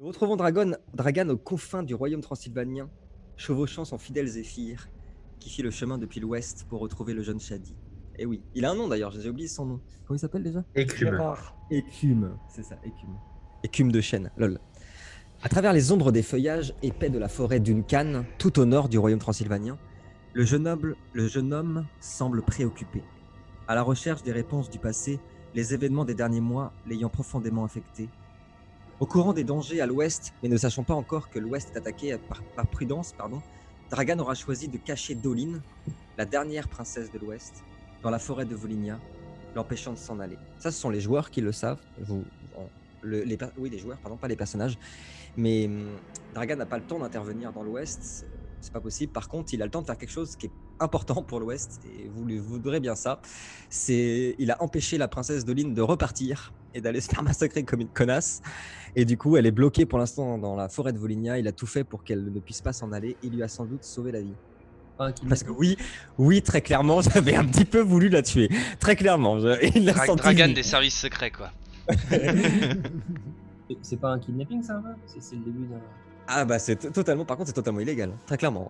Nous retrouvons Dragan aux confins du royaume transylvanien, chevauchant son fidèle Zéphyr, qui fit le chemin depuis l'ouest pour retrouver le jeune Shadi. Eh oui, il a un nom d'ailleurs, j'ai oublié son nom. Comment il s'appelle déjà? Écume. Gérard. Écume, c'est ça, Écume. Écume de chêne, lol. À travers les ombres des feuillages épais de la forêt Duncan, tout au nord du royaume transylvanien, le jeune homme semble préoccupé. À la recherche des réponses du passé, les événements des derniers mois l'ayant profondément affecté. Au courant des dangers à l'ouest, mais ne sachant pas encore que l'ouest est attaqué par prudence, Dragan aura choisi de cacher Dolin, la dernière princesse de l'ouest, dans la forêt de Volinia, l'empêchant de s'en aller. Ça, ce sont les joueurs qui le savent. Oui, les joueurs, pardon, pas les personnages. Mais Dragan n'a pas le temps d'intervenir dans l'ouest, c'est pas possible. Par contre, il a le temps de faire quelque chose qui est important pour l'ouest, et vous lui voudrez bien ça. Il a empêché la princesse Dolin de repartir et d'aller se faire massacrer comme une connasse. Et du coup, elle est bloquée pour l'instant dans la forêt de Volinia. Il a tout fait pour qu'elle ne puisse pas s'en aller. Il lui a sans doute sauvé la vie. Parce que oui, très clairement, j'avais un petit peu voulu la tuer. Très clairement. Il l'a senti. Dragan des services secrets, quoi. C'est pas un kidnapping, ça, va c'est le début d'un. Ah bah totalement. Par contre, c'est totalement illégal. Très clairement.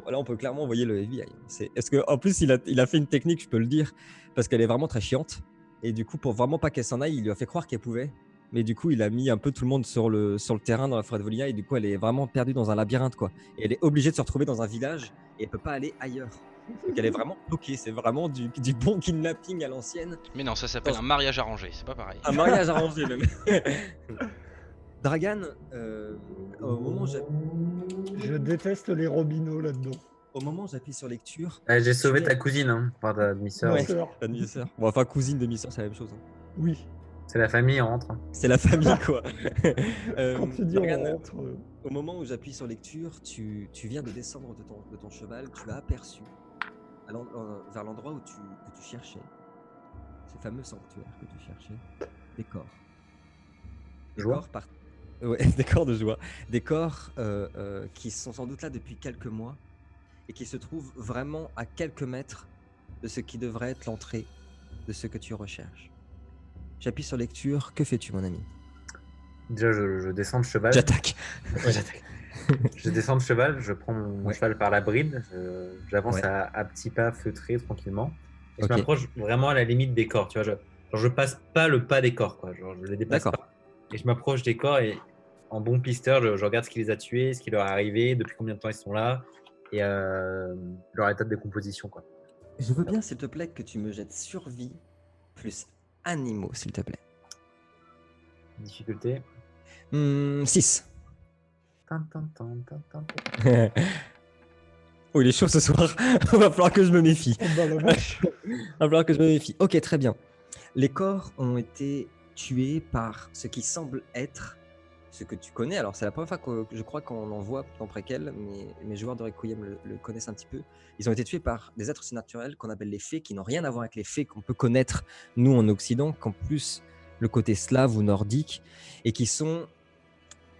Là, on peut clairement envoyer le FBI. Est-ce que en plus, il a fait une technique, je peux le dire, parce qu'elle est vraiment très chiante. Et du coup, pour vraiment pas qu'elle s'en aille, il lui a fait croire qu'elle pouvait. Mais du coup, il a mis un peu tout le monde sur le terrain dans la forêt de Volinia, et du coup, elle est vraiment perdue dans un labyrinthe, quoi. Et elle est obligée de se retrouver dans un village et elle peut pas aller ailleurs. Donc elle est vraiment bloquée. C'est vraiment du bon kidnapping à l'ancienne. Mais non, ça s'appelle un mariage arrangé, c'est pas pareil. Un mariage arrangé même. Dragan, au moment où Je déteste les robineaux là-dedans. j'appuie sur lecture. J'ai sauvé tu ta cousine, hein, enfin ta demi-sœur. Ouais, Sœur. ta demi-sœur. Bon, enfin, cousine, demi-sœur, c'est la même chose. Hein. Oui, C'est la famille, on rentre. C'est la famille, quoi. quand tu dis on Dragan, rentre. au moment où j'appuie sur lecture, tu viens de descendre de ton cheval, tu as aperçu vers l'endroit que tu cherchais, ce fameux sanctuaire que tu cherchais, des corps. Des Joie. corps ouais, des corps de joie. Des corps qui sont sans doute là depuis quelques mois et qui se trouvent vraiment à quelques mètres de ce qui devrait être l'entrée de ce que tu recherches. J'appuie sur lecture. Que fais-tu, mon ami? Déjà, je descends de cheval. J'attaque. Ouais, j'attaque. Je descends de cheval, je prends mon cheval par la bride, j'avance à petits pas feutrés tranquillement. Et je m'approche vraiment à la limite des corps, tu vois. Je passe pas le pas des corps, quoi. Genre, je les dépasse pas. Et je m'approche des corps et en bon pisteur, je regarde ce qui les a tués, ce qui leur est arrivé, depuis combien de temps ils sont là et leur état de décomposition, quoi. Je veux bien, s'il te plaît, que tu me jettes survie plus animaux, s'il te plaît. Difficulté 6. Oh, il est chaud ce soir. Il va falloir que je me méfie. Oh bah la vache. Il va falloir que je me méfie. Ok, très bien. Les corps ont été tués par ce qui semble être ce que tu connais. Alors, c'est la première fois que je crois qu'on en voit dans Préquel, mais mes joueurs de Requiem le connaissent un petit peu. Ils ont été tués par des êtres surnaturels qu'on appelle les fées, qui n'ont rien à voir avec les fées qu'on peut connaître, nous, en Occident, qu'en plus le côté slave ou nordique, et qui sont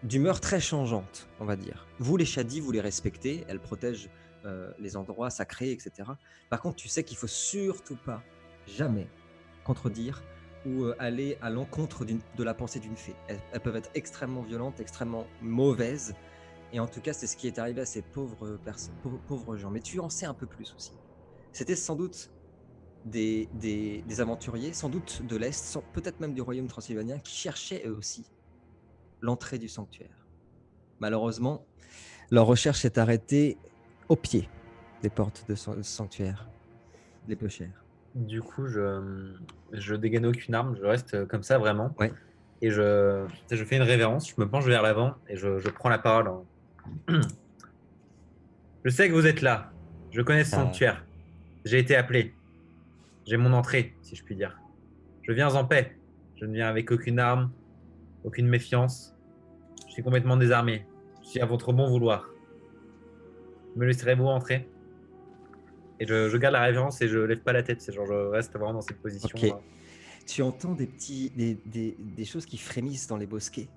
d'humeur très changeante, on va dire. Vous, les Shadi, vous les respectez, elles protègent les endroits sacrés, etc. Par contre, tu sais qu'il faut surtout pas, jamais, contredire ou aller à l'encontre de la pensée d'une fée. Elles peuvent être extrêmement violentes, extrêmement mauvaises, et en tout cas, c'est ce qui est arrivé à ces pauvres gens. Mais tu en sais un peu plus aussi. C'était sans doute des aventuriers, sans doute de l'Est, peut-être même du royaume transylvanien, qui cherchaient eux aussi l'entrée du sanctuaire. Malheureusement, leur recherche s'est arrêtée au pied des portes de ce sanctuaire, les peu chers. Du coup, je dégaine aucune arme, je reste comme ça vraiment. Ouais. Et je fais une révérence, je me penche vers l'avant et je prends la parole. Je sais que vous êtes là, je connais ce sanctuaire, j'ai été appelé, j'ai mon entrée, si je puis dire. Je viens en paix, je ne viens avec aucune arme, aucune méfiance. Je suis complètement désarmé, je suis à votre bon vouloir. Me laisserez-vous entrer? Et je garde la révérence et je lève pas la tête, c'est genre je reste vraiment dans cette position. Ok. Tu entends des choses qui frémissent dans les bosquets,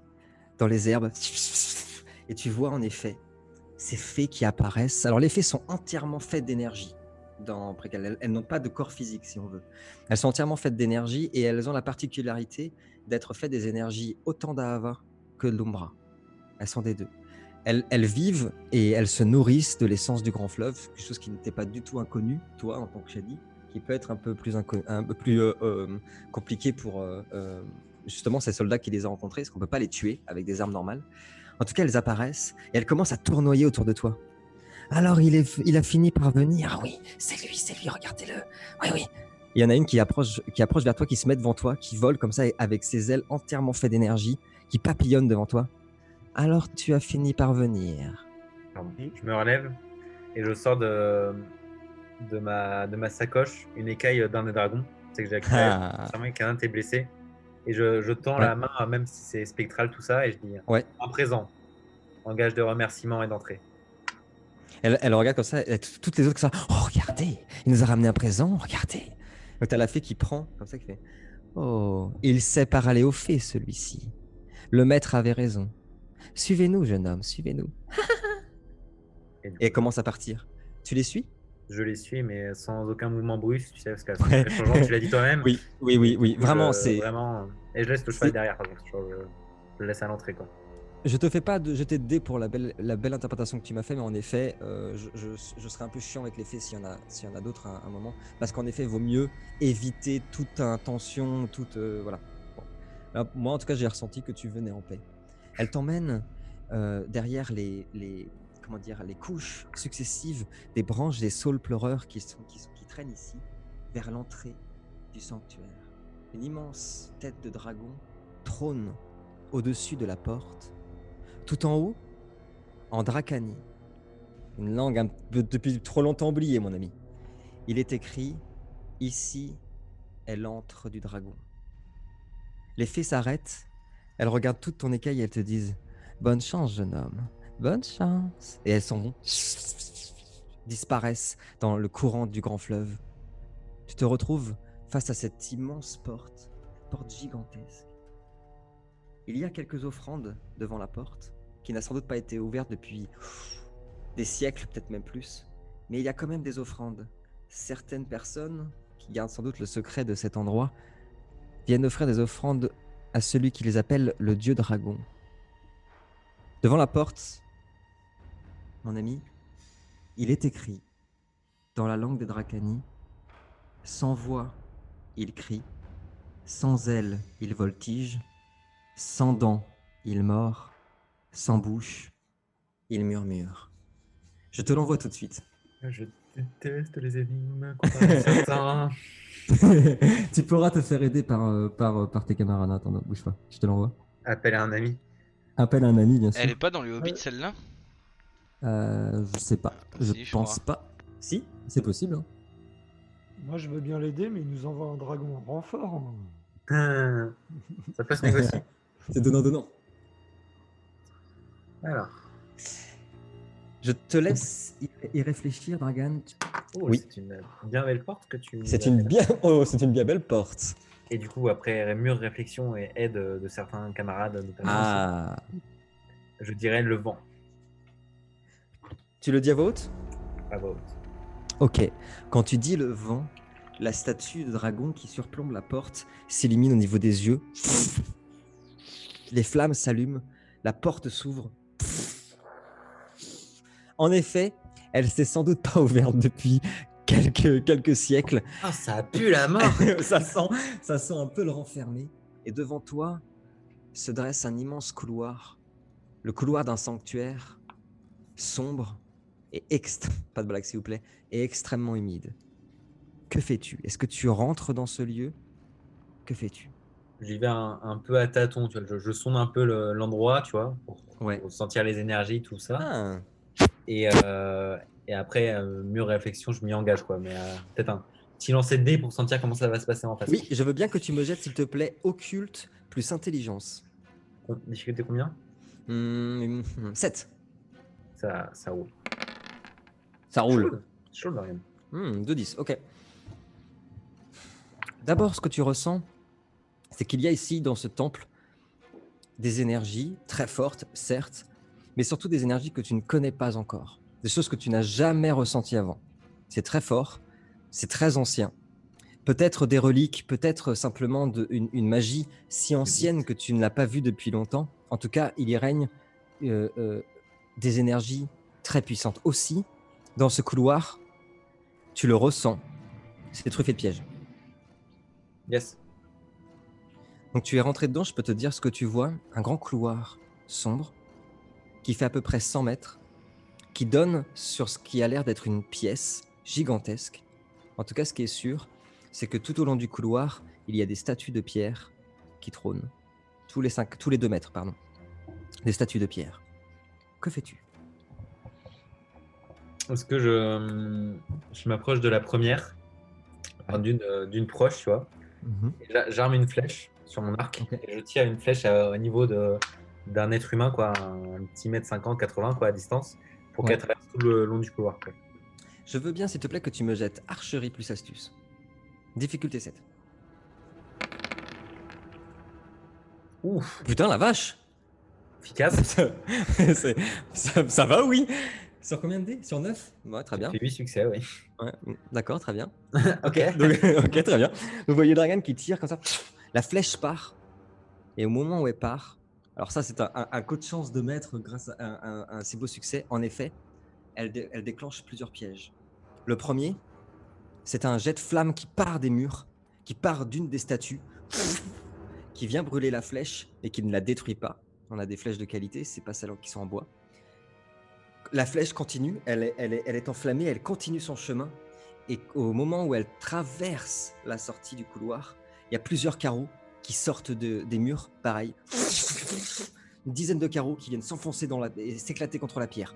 dans les herbes, et tu vois en effet ces fées qui apparaissent. Alors les fées sont entièrement faites d'énergie. Elles n'ont pas de corps physique, si on veut. Elles sont entièrement faites d'énergie et elles ont la particularité d'être faites des énergies autant d'Ahava que de l'Umbra. Elles sont des deux. Elles vivent et elles se nourrissent de l'essence du grand fleuve, quelque chose qui n'était pas du tout inconnu, toi, en tant que Shadi, qui peut être un peu plus, compliqué pour justement ces soldats qui les ont rencontrés, parce qu'on ne peut pas les tuer avec des armes normales. En tout cas, elles apparaissent et elles commencent à tournoyer autour de toi. Alors, il a fini par venir. Ah oui, c'est lui, regardez-le. Oui, oui. Il y en a une qui approche vers toi, qui se met devant toi, qui vole comme ça avec ses ailes entièrement faites d'énergie, qui papillonne devant toi. Alors, tu as fini par venir. Pardon. Je me relève et je sors de ma sacoche une écaille d'un des dragons. C'est que j'ai accès. Sûrement qu'un t'est blessé. Et je tends la main, même si c'est spectral tout ça, et je dis un présent, en gage de remerciement et d'entrée. Elle regarde comme ça, et toutes les autres comme ça. Oh, regardez, il nous a ramené un présent, regardez. Donc, t'as la fée qui prend, comme ça, qui fait oh, il sait parler aux fées, celui-ci. Le maître avait raison. Suivez-nous, jeune homme, suivez-nous. Et elle commence à partir. Tu les suis? Je les suis, mais sans aucun mouvement brusque, tu sais, parce que changeant, tu l'as dit toi-même. Oui. Vraiment, c'est. Vraiment. Et je laisse le cheval derrière, je le laisse à l'entrée, quoi. Je te fais pas jeter de dés pour la belle interprétation que tu m'as fait, mais en effet, je serai un peu chiant avec les faits s'il y en a d'autres à un moment, parce qu'en effet, il vaut mieux éviter toute intention, toute voilà. Bon. Alors, moi, en tout cas, j'ai ressenti que tu venais en paix. Elle t'emmène derrière les couches successives des branches des saules pleureurs qui traînent ici vers l'entrée du sanctuaire. Une immense tête de dragon trône au-dessus de la porte. Tout en haut, en dracanie, une langue depuis trop longtemps oubliée, mon ami, il est écrit « Ici est l'antre du dragon ». Les fées s'arrêtent, elles regardent toute ton écaille et elles te disent « Bonne chance, jeune homme, bonne chance ». Et elles s'en vont, disparaissent dans le courant du grand fleuve. Tu te retrouves face à cette immense porte gigantesque. Il y a quelques offrandes devant la porte, qui n'a sans doute pas été ouverte depuis des siècles, peut-être même plus. Mais il y a quand même des offrandes. Certaines personnes, qui gardent sans doute le secret de cet endroit, viennent offrir des offrandes à celui qui les appelle le dieu dragon. Devant la porte, mon ami, il est écrit, dans la langue des Dracani, sans voix, il crie, sans ailes, il voltige, sans dents, il mord, sans bouche, il murmure. Je te l'envoie tout de suite. Je déteste les énigmes comparé à certains. Tu pourras te faire aider par tes camarades. Attends, non, bouge pas, je te l'envoie. Appelle un ami. Appelle un ami, bien sûr. Elle est pas dans le Hobbit celle-là? Je sais pas. Je pense pas. Si, c'est possible. Hein. Moi, je veux bien l'aider, mais il nous envoie un dragon en renfort. Ça peut se négocier. C'est donnant. Alors. Je te laisse y réfléchir, Dragan. Oh, oui. C'est une bien belle porte que tu. C'est une bien belle porte. Et du coup, après mûre réflexion et aide de certains camarades, notamment aussi, je dirais le vent. Tu le dis à voix haute? À voix haute. Ok. Quand tu dis le vent, la statue de dragon qui surplombe la porte s'illumine au niveau des yeux. Les flammes s'allument, la porte s'ouvre. En effet, elle s'est sans doute pas ouverte depuis quelques siècles. Ah, ça pue la mort. ça sent un peu le renfermer. Et devant toi se dresse un immense couloir. Le couloir d'un sanctuaire sombre et pas de blague s'il vous plaît, et extrêmement humide. Que fais-tu? Est-ce que tu rentres dans ce lieu? Que fais-tu? J'y vais un peu à tâtons, tu vois. Je sonde un peu l'endroit, tu vois, pour sentir les énergies, tout ça. Ah. Et après, mûre réflexion, je m'y engage, quoi. Mais peut-être un petit lancer de dés pour sentir comment ça va se passer en face. Oui, je veux bien que tu me jettes, s'il te plaît, occulte plus intelligence. Difficulté combien? 7. Ça roule. Ça roule. Chaud, Dorian. 2-10, ok. D'abord, ce que tu ressens, c'est qu'il y a ici, dans ce temple, des énergies très fortes, certes, mais surtout des énergies que tu ne connais pas encore. Des choses que tu n'as jamais ressenties avant. C'est très fort, c'est très ancien. Peut-être des reliques, peut-être simplement une magie si ancienne que tu ne l'as pas vue depuis longtemps. En tout cas, il y règne des énergies très puissantes. Aussi, dans ce couloir, tu le ressens, c'est truffé de pièges. Yes. Donc tu es rentré dedans, je peux te dire ce que tu vois, un grand couloir sombre qui fait à peu près 100 mètres, qui donne sur ce qui a l'air d'être une pièce gigantesque. En tout cas, ce qui est sûr, c'est que tout au long du couloir, il y a des statues de pierre qui trônent. Tous les 2 mètres, pardon. Des statues de pierre. Que fais-tu? Est-ce que je m'approche de la première, enfin, d'une proche, tu vois. Et j'arme une flèche sur mon arc Ok. et je tire une flèche au niveau d'un être humain, quoi, un petit mètre 50, 80, quoi, à distance, pour Ouais. qu'elle traverse tout le long du couloir, quoi. Je veux bien, s'il te plaît, que tu me jettes archerie plus astuce. Difficulté 7. Ouf, Putain, la vache! efficace. ça va, oui. Sur combien de dés? Sur 9? Ouais, très bien. J'ai fait 8 succès, oui. Ouais, d'accord, très bien. Ok. Donc, ok, très bien. Vous voyez Dragan qui tire comme ça. La flèche part. Et au moment où elle part, alors ça, c'est un coup de chance de maître grâce à un si beau succès. En effet, elle déclenche plusieurs pièges. Le premier, c'est un jet de flamme qui part des murs, qui part d'une des statues, qui vient brûler la flèche et qui ne la détruit pas. On a des flèches de qualité, c'est pas celles qui sont en bois. La flèche continue, elle est enflammée, elle continue son chemin. Et au moment où elle traverse la sortie du couloir, il y a plusieurs carreaux qui sortent des murs, pareil. Une dizaine de carreaux qui viennent s'enfoncer et s'éclater contre la pierre.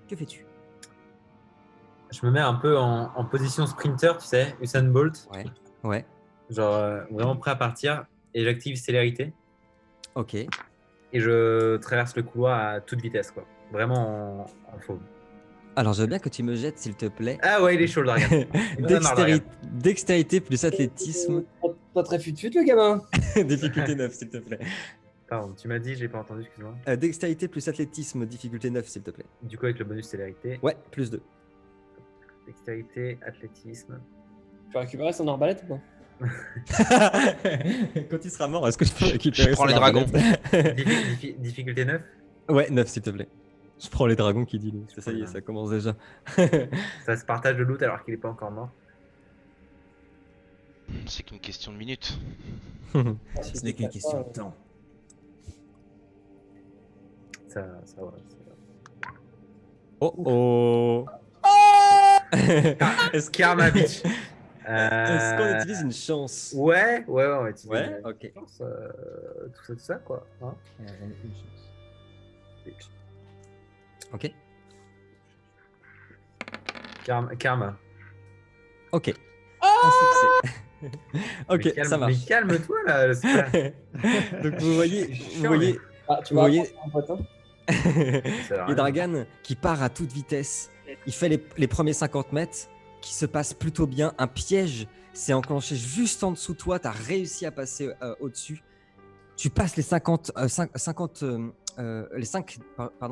Que fais-tu? Je me mets un peu en position sprinter, tu sais, Usain Bolt, Ouais, genre vraiment prêt à partir, et j'active célérité ok. et je traverse le couloir à toute vitesse, quoi. Vraiment en fauve. Alors, je veux bien que tu me jettes, s'il te plaît. Ah ouais, il est chaud le dragon. Il en a marre, le dragon. Dextérité plus athlétisme. Pas très fut-fut, le gamin. Difficulté 9, s'il te plaît. Pardon, tu m'as dit, j'ai pas entendu, excuse-moi. Dextérité plus athlétisme, difficulté 9, s'il te plaît. Du coup, avec le bonus célérité, Ouais, plus 2. dextérité, athlétisme. Tu peux récupérer son arbalète ou pas? Quand il sera mort, est-ce que je peux récupérer Je prends son les dragons. arbalète? Difficulté 9. Ouais, 9, s'il te plaît. Je prends les dragons qui dit. Je Ça y est, prends les ça commence déjà. Ça se partage le loot alors qu'il est pas encore mort. C'est qu'une question de minutes. Ce n'est qu'une question de temps. Ça va. Oh oh. Est-ce Karma bitch. Est-ce qu'on utilise une chance? Ouais, on va utiliser Ouais, une ok. chance, tout ça, quoi. Hein. J'en ai une chance. Ok. Karma. Ok. Un succès. Ok, Mais ça marche. Mais calme-toi là. Donc vous voyez, Ah, tu Vous vas voyez- apprendre, mon pote, hein. Ça va et rien. Dragan qui part à toute vitesse. Il fait les premiers 50 mètres qui se passent plutôt bien. Un piège s'est enclenché juste en dessous de toi. Tu as réussi à passer au-dessus. Tu passes les 50, les 5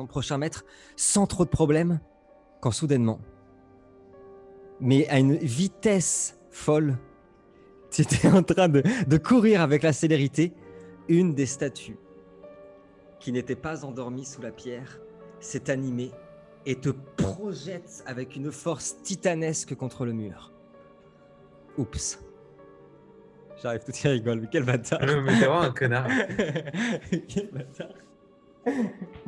prochains mètres sans trop de problèmes quand soudainement, mais à une vitesse folle, tu étais en train de courir avec la célérité. Une des statues qui n'était pas endormie sous la pierre s'est animée et te projette avec une force titanesque contre le mur. Oups. J'arrive tout y rigole, mais quel bâtard. Mais t'es vraiment un connard. Quel bâtard.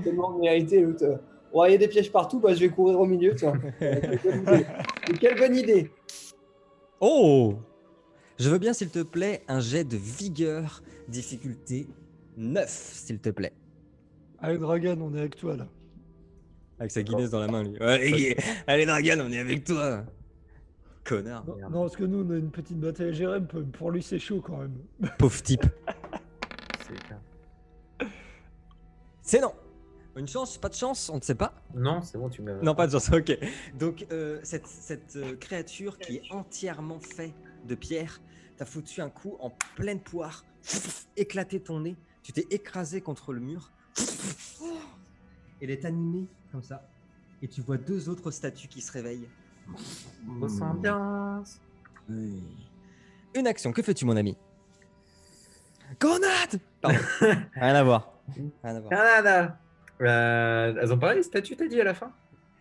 Tellement de mérité, l'autre. Ouais, il y a des pièges partout, bah, je vais courir au milieu, tiens. Quelle bonne idée. Mais quelle bonne idée. Oh! Je veux bien, s'il te plaît, un jet de vigueur, difficulté 9, s'il te plaît. Allez, Dragan, on est avec toi là. Avec sa Guinness dans la main, lui. Allez, Dragan, on est avec toi. Connard. Non, Merde. non, parce que nous, on a une petite bataille à gérer, mais pour lui, c'est chaud quand même. Pauvre type. C'est clair. C'est non. Une chance, pas de chance, on ne sait pas. Non, c'est bon, tu me. Non, pas de chance, ok. Donc, cette créature qui est entièrement faite de pierre, t'as foutu un coup en pleine poire, éclaté ton nez, tu t'es écrasé contre le mur. Elle est animée comme ça. Et tu vois 2 autres statues qui se réveillent. Grosse ambiance. Oui. Une action, que fais-tu, mon ami? Grenade. Pardon. Rien à voir. Rien à voir. Canada. Elles ont parlé des statues, t'as dit à la fin?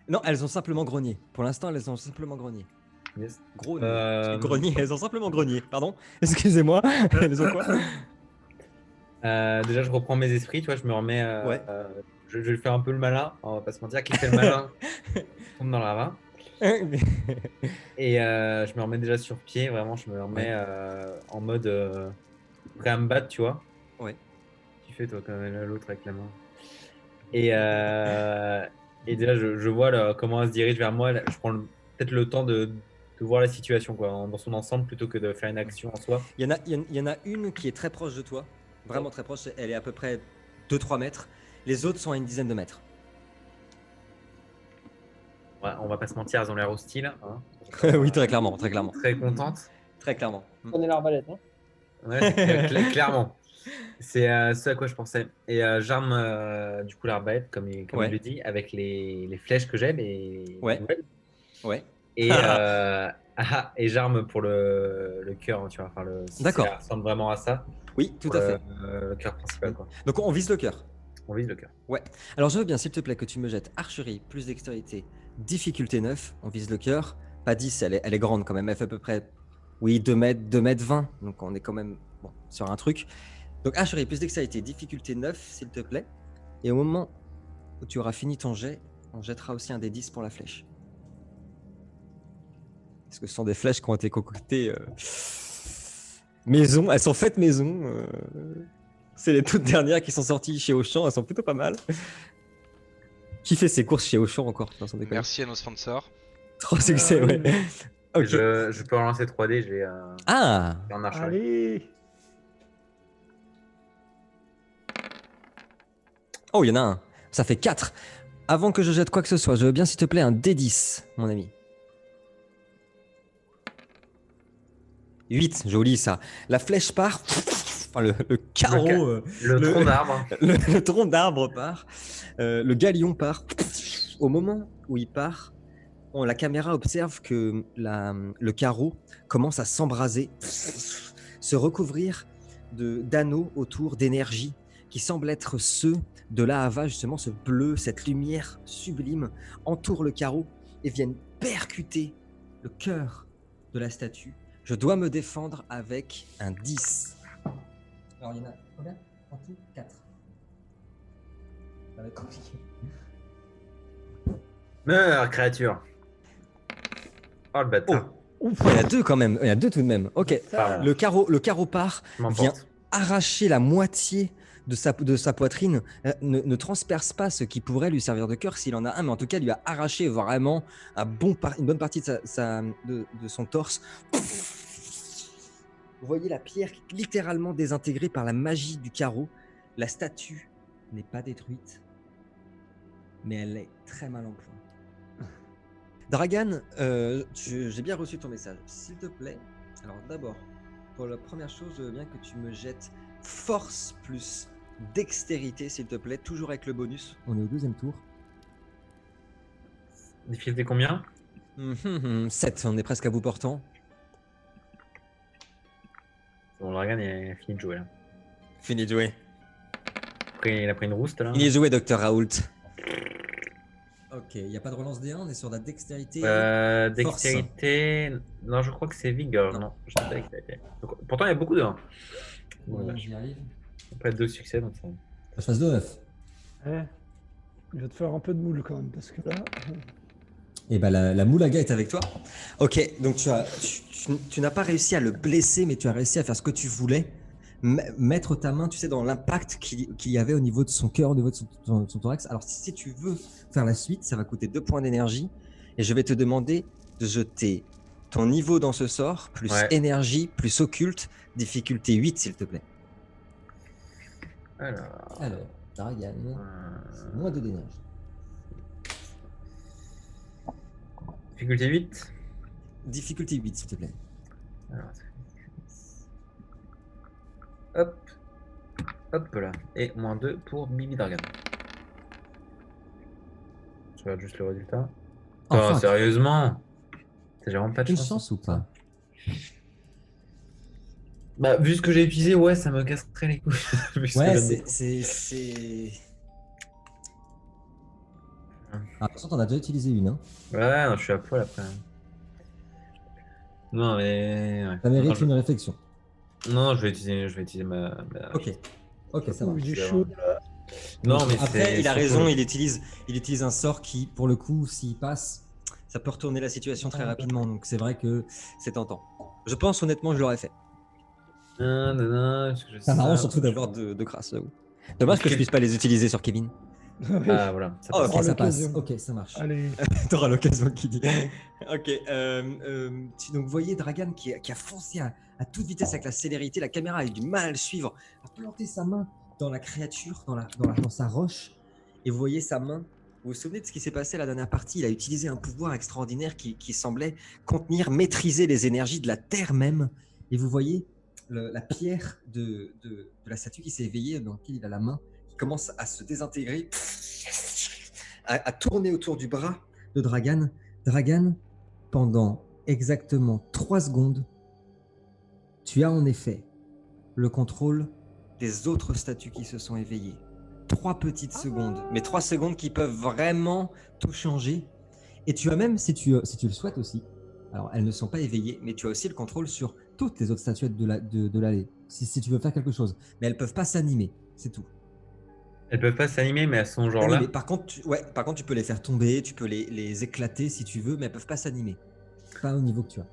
Non, elles ont simplement grogné. Pour l'instant, elles ont simplement grogné. Yes. Gros Euh, elles ont simplement grogné. Pardon. Excusez-moi. Elles ont quoi? Déjà, je reprends mes esprits, tu vois, je me remets. Ouais. Je vais faire un peu le malin, on va pas se mentir. Qui fait le malin tombe dans la ravin. Et je me remets déjà sur pied, vraiment, je me remets en mode prêt à me battre, tu vois. Ouais. Tu fais, toi, quand même, l'autre avec la main. Et déjà, je vois là, comment elle se dirige vers moi. Là, je prends peut-être le temps de voir la situation quoi, dans son ensemble plutôt que de faire une action en soi. Il y en a une qui est très proche de toi. Vraiment très proche. Elle est à peu près 2-3 mètres. Les autres sont à une dizaine de mètres. Ouais, on va pas se mentir, elles ont l'air hostiles. Hein. Oui, très clairement. Très clairement. Très contentes. Très clairement. Prenez l'arbalète. Hein. Ouais, clairement. C'est ce à quoi je pensais. Et j'arme du coup l'arbalète, comme Ouais. je l'ai dit, avec les flèches que j'ai, les Ouais. nouvelles. Ouais. Et j'arme pour le cœur, hein, tu vois. Enfin, si D'accord. ça ressemble vraiment à ça. Oui, tout à fait. Le cœur principal, quoi. Donc on vise le cœur. On vise le cœur. Ouais. Alors je veux bien, s'il te plaît, que tu me jettes archerie plus dextérité, difficulté 9. On vise le cœur. Pas 10, elle est grande quand même. Elle fait à peu près, oui, 2 mètres, 2 mètres 20. Donc on est quand même bon, sur un truc. Donc archerie plus dextérité, difficulté 9, s'il te plaît. Et au moment où tu auras fini ton jet, on jettera aussi un des 10 pour la flèche. Parce que ce sont des flèches qui ont été concoctées maison. Elles sont faites maison. C'est les toutes dernières qui sont sorties chez Auchan. Elles sont plutôt pas mal. Qui fait ses courses chez Auchan encore sans déconner. Merci à nos sponsors. Trop succès, ouais. Ok. Je peux relancer 3D, je vais Ah, en archerie. Allez. oh, il y en a un. Ça fait 4. Avant que je jette quoi que ce soit, je veux bien, s'il te plaît, un D10, mon ami. 8, joli ça. La flèche part. Enfin, le carreau. Le tronc d'arbre. Le tronc d'arbre part. Le galion part. Au moment où il part, la caméra observe que le carreau commence à s'embraser, se recouvrir d'anneaux autour d'énergie qui semblent être ceux de l'Ahava, justement, ce bleu, cette lumière sublime entoure le carreau et viennent percuter le cœur de la statue. Je dois me défendre avec un 10. Alors, il y en a combien en tout? 4. Ça va être compliqué. Meurs, créature. Oh, le bâtard. Oh, il y en a 2 quand même. Il y en a 2 tout de même. Ok. Pardon. Le carreau part, Je m'emporte. vient arracher la moitié de sa poitrine, ne transperce pas ce qui pourrait lui servir de cœur s'il en a un, mais en tout cas lui a arraché vraiment une bonne partie de son torse. Vous voyez la pierre qui est littéralement désintégrée par la magie du carreau. La statue n'est pas détruite, mais elle est très mal en point. Dragan, j'ai bien reçu ton message. S'il te plaît, alors d'abord, pour la première chose, je veux bien que tu me jettes force plus dextérité, s'il te plaît, toujours avec le bonus. On est au 2e tour. Difficulté combien? 7, on est presque à bout portant. Bon, le Dragan il a fini de jouer là. Fini de jouer. Après, il a pris une rouste là. Fini de jouer, Dr Raoult. Ok, il n'y a pas de relance D1, on est sur la dextérité. Dextérité. Non, je crois que c'est Vigor. Non, je sais pas dextérité. Donc, pourtant, il y a beaucoup de 1. Ouais, j'y arrive. Après 2 succès, donc ça. Je fasse 9. Il va te faire un peu de moule quand même, parce que là. Et bah la moulaga est avec toi. Ok, donc tu n'as pas réussi à le blesser, mais tu as réussi à faire ce que tu voulais. Mettre ta main, tu sais, dans l'impact qu'il y avait au niveau de son cœur, au niveau de son thorax. Alors si tu veux faire la suite, ça va coûter 2 points d'énergie. Et je vais te demander de jeter ton niveau dans ce sort, plus énergie, plus occulte, difficulté 8, s'il te plaît. Alors Dragan, moins 2 d'énergie. Difficulté 8. Difficulté 8, s'il te plaît. Alors, hop. Hop là. Et moins 2 pour Bibi Dragan. Je regarde juste le résultat. Enfin, Oh, sérieusement? T'as vraiment pas de une chance chance ou pas? Bah, vu ce que j'ai utilisé, ouais, ça me casserait les couilles. Vu ce que Ouais, je viens de c'est. Ah, par contre, on a déjà utilisé une. Hein. Ouais, non, je suis à poil après. Non, mais. Ouais. Ça Non, mérite une réflexion. non, je vais utiliser Ok. Ok, ça marche. Il est je vais chaud. avoir- Non, mais Après, c'est il a surtout raison, le- il utilise un sort qui, pour le coup, s'il passe, ça peut retourner la situation très rapidement. Donc c'est vrai que c'est tentant. Je pense honnêtement, je l'aurais fait. Est-ce que je Ça m'arrange sais surtout d'avoir de grâce. J'avoue. Dommage que je puisse pas les utiliser sur Kevin. Oui. Ah, voilà, ça Oh, passe. ok, T'auras ça passe. l'occasion. Ok, ça marche. Allez. T'auras l'occasion qui dit. Ok. Donc, vous voyez Dragan qui a foncé à toute vitesse avec la célérité. La caméra a eu du mal à le suivre. A planté sa main dans la créature, dans sa roche. Et vous voyez sa main. Vous vous souvenez de ce qui s'est passé la dernière partie? Il a utilisé un pouvoir extraordinaire qui semblait contenir, maîtriser les énergies de la terre même. Et vous voyez la pierre de la statue qui s'est éveillée, dans laquelle il a la main, qui commence à se désintégrer, à tourner autour du bras de Dragan. Dragan, pendant exactement 3 secondes, tu as en effet le contrôle des autres statues qui se sont éveillées. 3 petites secondes, mais 3 secondes qui peuvent vraiment tout changer. Et tu as même, si tu le souhaites aussi, alors elles ne sont pas éveillées, mais tu as aussi le contrôle sur toutes les autres statuettes de l'allée, si tu veux faire quelque chose. Mais elles ne peuvent pas s'animer, c'est tout. Elles peuvent pas s'animer, mais elles sont genre S'animer. là. Par contre, tu peux les faire tomber, tu peux les éclater si tu veux, mais elles peuvent pas s'animer. Pas au niveau que tu as.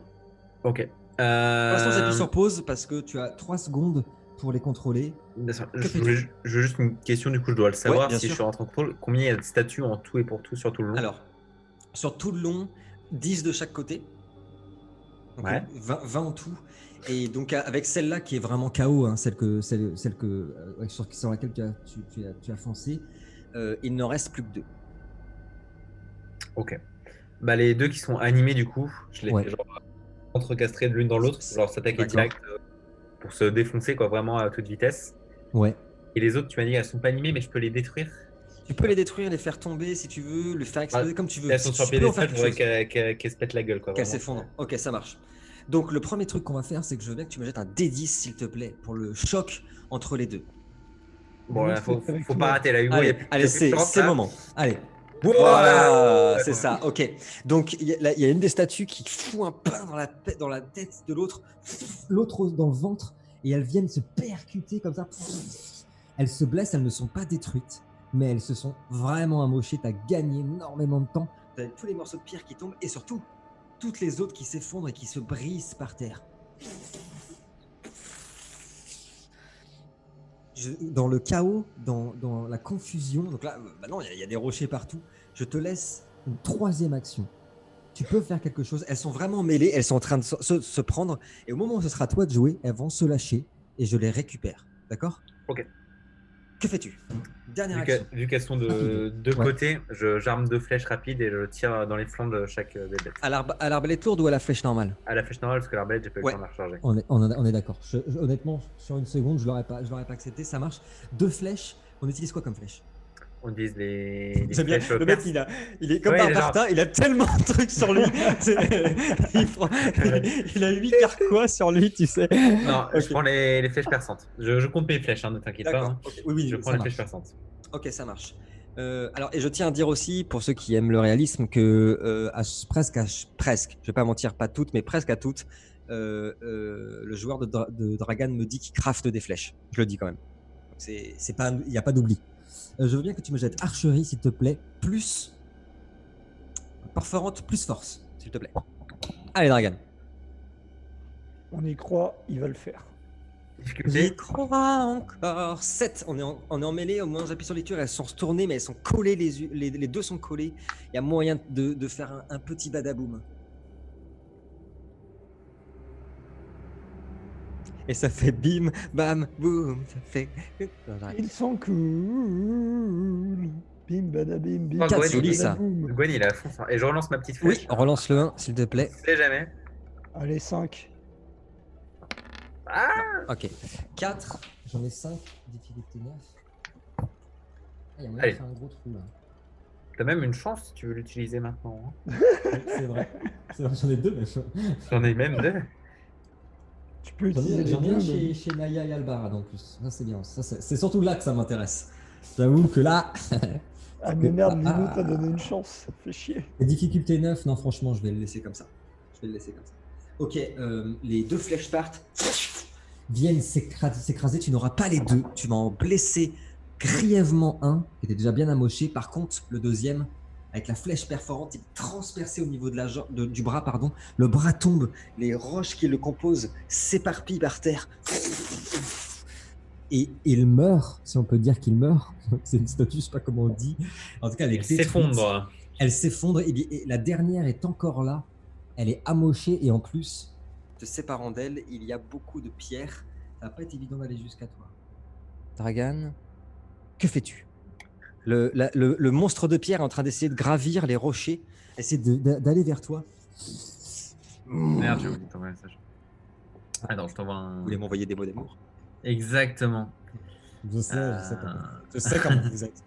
Ok. Pour l'instant, j'appuie Euh... sur pause parce que tu as 3 secondes pour les contrôler. Je fais-tu veux juste une question, du coup, je dois le savoir bien si je sûr. suis rentré en contrôle. Combien il y a de statues en tout et pour tout sur tout le long? Alors, sur tout le long, 10 de chaque côté. Donc Ouais. 20 en tout. Et donc avec celle-là qui est vraiment KO, hein, celle sur laquelle tu as foncé, il n'en reste plus que 2. Ok. Bah, les deux qui sont animés, du coup, je les Ouais. fais genre entrecastrer de l'une dans l'autre, genre s'attaquer D'accord. direct pour se défoncer, quoi, vraiment à toute vitesse. Ouais. Et les autres, tu m'as dit, elles sont pas animées, mais je peux les détruire. Tu peux les détruire, les faire tomber si tu veux, le faire exploser comme tu veux. Elles sont sur Tu peux en faire piédestal, je quelque voudrais chose. qu'elles se pètent la gueule, quoi. Qu'elle Vraiment. s'effondre. Ok, ça marche. Donc le premier truc qu'on va faire, c'est que je veux bien que tu me jettes un D10 s'il te plaît pour le choc entre les deux. Bon, là, faut Avec pas toi. rater, là, Hugo. il y a plus- il y Allez, a plus de chance, c'est le là. moment. Allez. Wow. Voilà, c'est Ouais. ça. Ok. Donc il y a une des statues qui fout un pain dans la tête de l'autre, l'autre dans le ventre, et elles viennent se percuter comme ça. Elles se blessent, elles ne sont pas détruites, mais elles se sont vraiment amochées. Tu as gagné énormément de temps. Tu as tous les morceaux de pierre qui tombent et surtout toutes les autres qui s'effondrent et qui se brisent par terre. Dans le chaos, dans la confusion, donc là, maintenant il y a des rochers partout. Je te laisse une 3e action. Tu peux faire quelque chose. Elles sont vraiment mêlées, elles sont en train de se prendre. Et au moment où ce sera à toi de jouer, elles vont se lâcher et je les récupère. D'accord? Ok. Que fais-tu? Dernière action. Vu qu'elles sont de Rapide. deux Ouais. côtés, j'arme 2 flèches rapides et je tire dans les flancs de chaque des bêtes. À l'arbalète lourde ou à la flèche normale? À la flèche normale, parce que l'arbalète, j'ai pas eu le Ouais. temps de la recharger. On est d'accord. Honnêtement, sur une seconde, je l'aurais pas accepté. Ça marche. 2 flèches. On utilise quoi comme flèche? On utilise les C'est bien. flèches Le mec, perses. il est comme Ouais, il est Barbarta, il a tellement de trucs sur lui. il a 8 carquois sur lui, tu sais. Non, Ok. je prends les flèches perçantes. Je compte mes flèches, hein, ne t'inquiète pas. D'accord. Hein. Ok. Oui, Je prends ça les flèches marche. perçantes. Ok, ça marche. Alors, et je tiens à dire aussi, pour ceux qui aiment le réalisme, que presque, je vais pas mentir, pas toutes, mais presque à toutes, le joueur de Dragan me dit qu'il crafte des flèches. Je le dis quand même. C'est pas, il n'y a pas d'oubli. Je veux bien que tu me jettes archerie, s'il te plaît, plus perforante, plus force, s'il te plaît. Allez, Dragan. On y croit, il va le faire. Difficulté. J'y crois encore. 7. On est en mêlée. Au moment où j'appuie sur les tuyaux, elles sont retournées, mais elles sont collées. Les deux sont collées. Il y a moyen de faire un petit badaboum. Et ça fait bim, bam, boum. Ça fait. Non, j'arrête. Ils sont cool. Bim badabim bim. Oh, Gwen, joli, ça. Gwen, il est à fond. Ça. Et je relance ma petite flèche. Oui, relance le 1, s'il te plaît. Je sais jamais. Allez, 5. Ah. Ok. 4. J'en ai 5. Difficulté 9. Ah, il y a moyen Allez. de faire un gros trou là. T'as même une chance si tu veux l'utiliser maintenant. Hein. C'est vrai. J'en ai 2, mais J'en ai même 2. Tu peux utiliser les J'en ai un deux, chez, mais- chez Naya et Albarad en plus. Ça, c'est bien. Ça, c'est surtout là que ça m'intéresse. J'avoue que là. Ah mais merde, Ah, Lino t'a donné une chance, ça fait chier. la difficulté 9, non, franchement, je vais le laisser comme ça. Je vais le laisser comme ça. Ok, les deux flèches partent, viennent s'écraser. Tu n'auras pas les deux. Tu vas en blesser grièvement un, qui était déjà bien amoché. Par contre, le deuxième, avec la flèche perforante, il est transpercé au niveau de du bras. Pardon. Le bras tombe, les roches qui le composent s'éparpillent par terre. Et il meurt, si on peut dire qu'il meurt. C'est une statue, je sais pas comment on dit. En tout cas, elle est Elle détruite. s'effondre. Elle s'effondre et la dernière est encore là. Elle est amochée et en plus, te séparant d'elle, il y a beaucoup de pierres. Ça va pas être évident d'aller jusqu'à toi. Dragan, que fais-tu? Le monstre de pierre est en train d'essayer de gravir les rochers, essayer d'aller vers toi. Merde, j'ai oublié de t'envoyer un message. Attends, je t'envoie un. Vous voulez m'envoyer des mots d'amour? Exactement. Je sais comment vous êtes.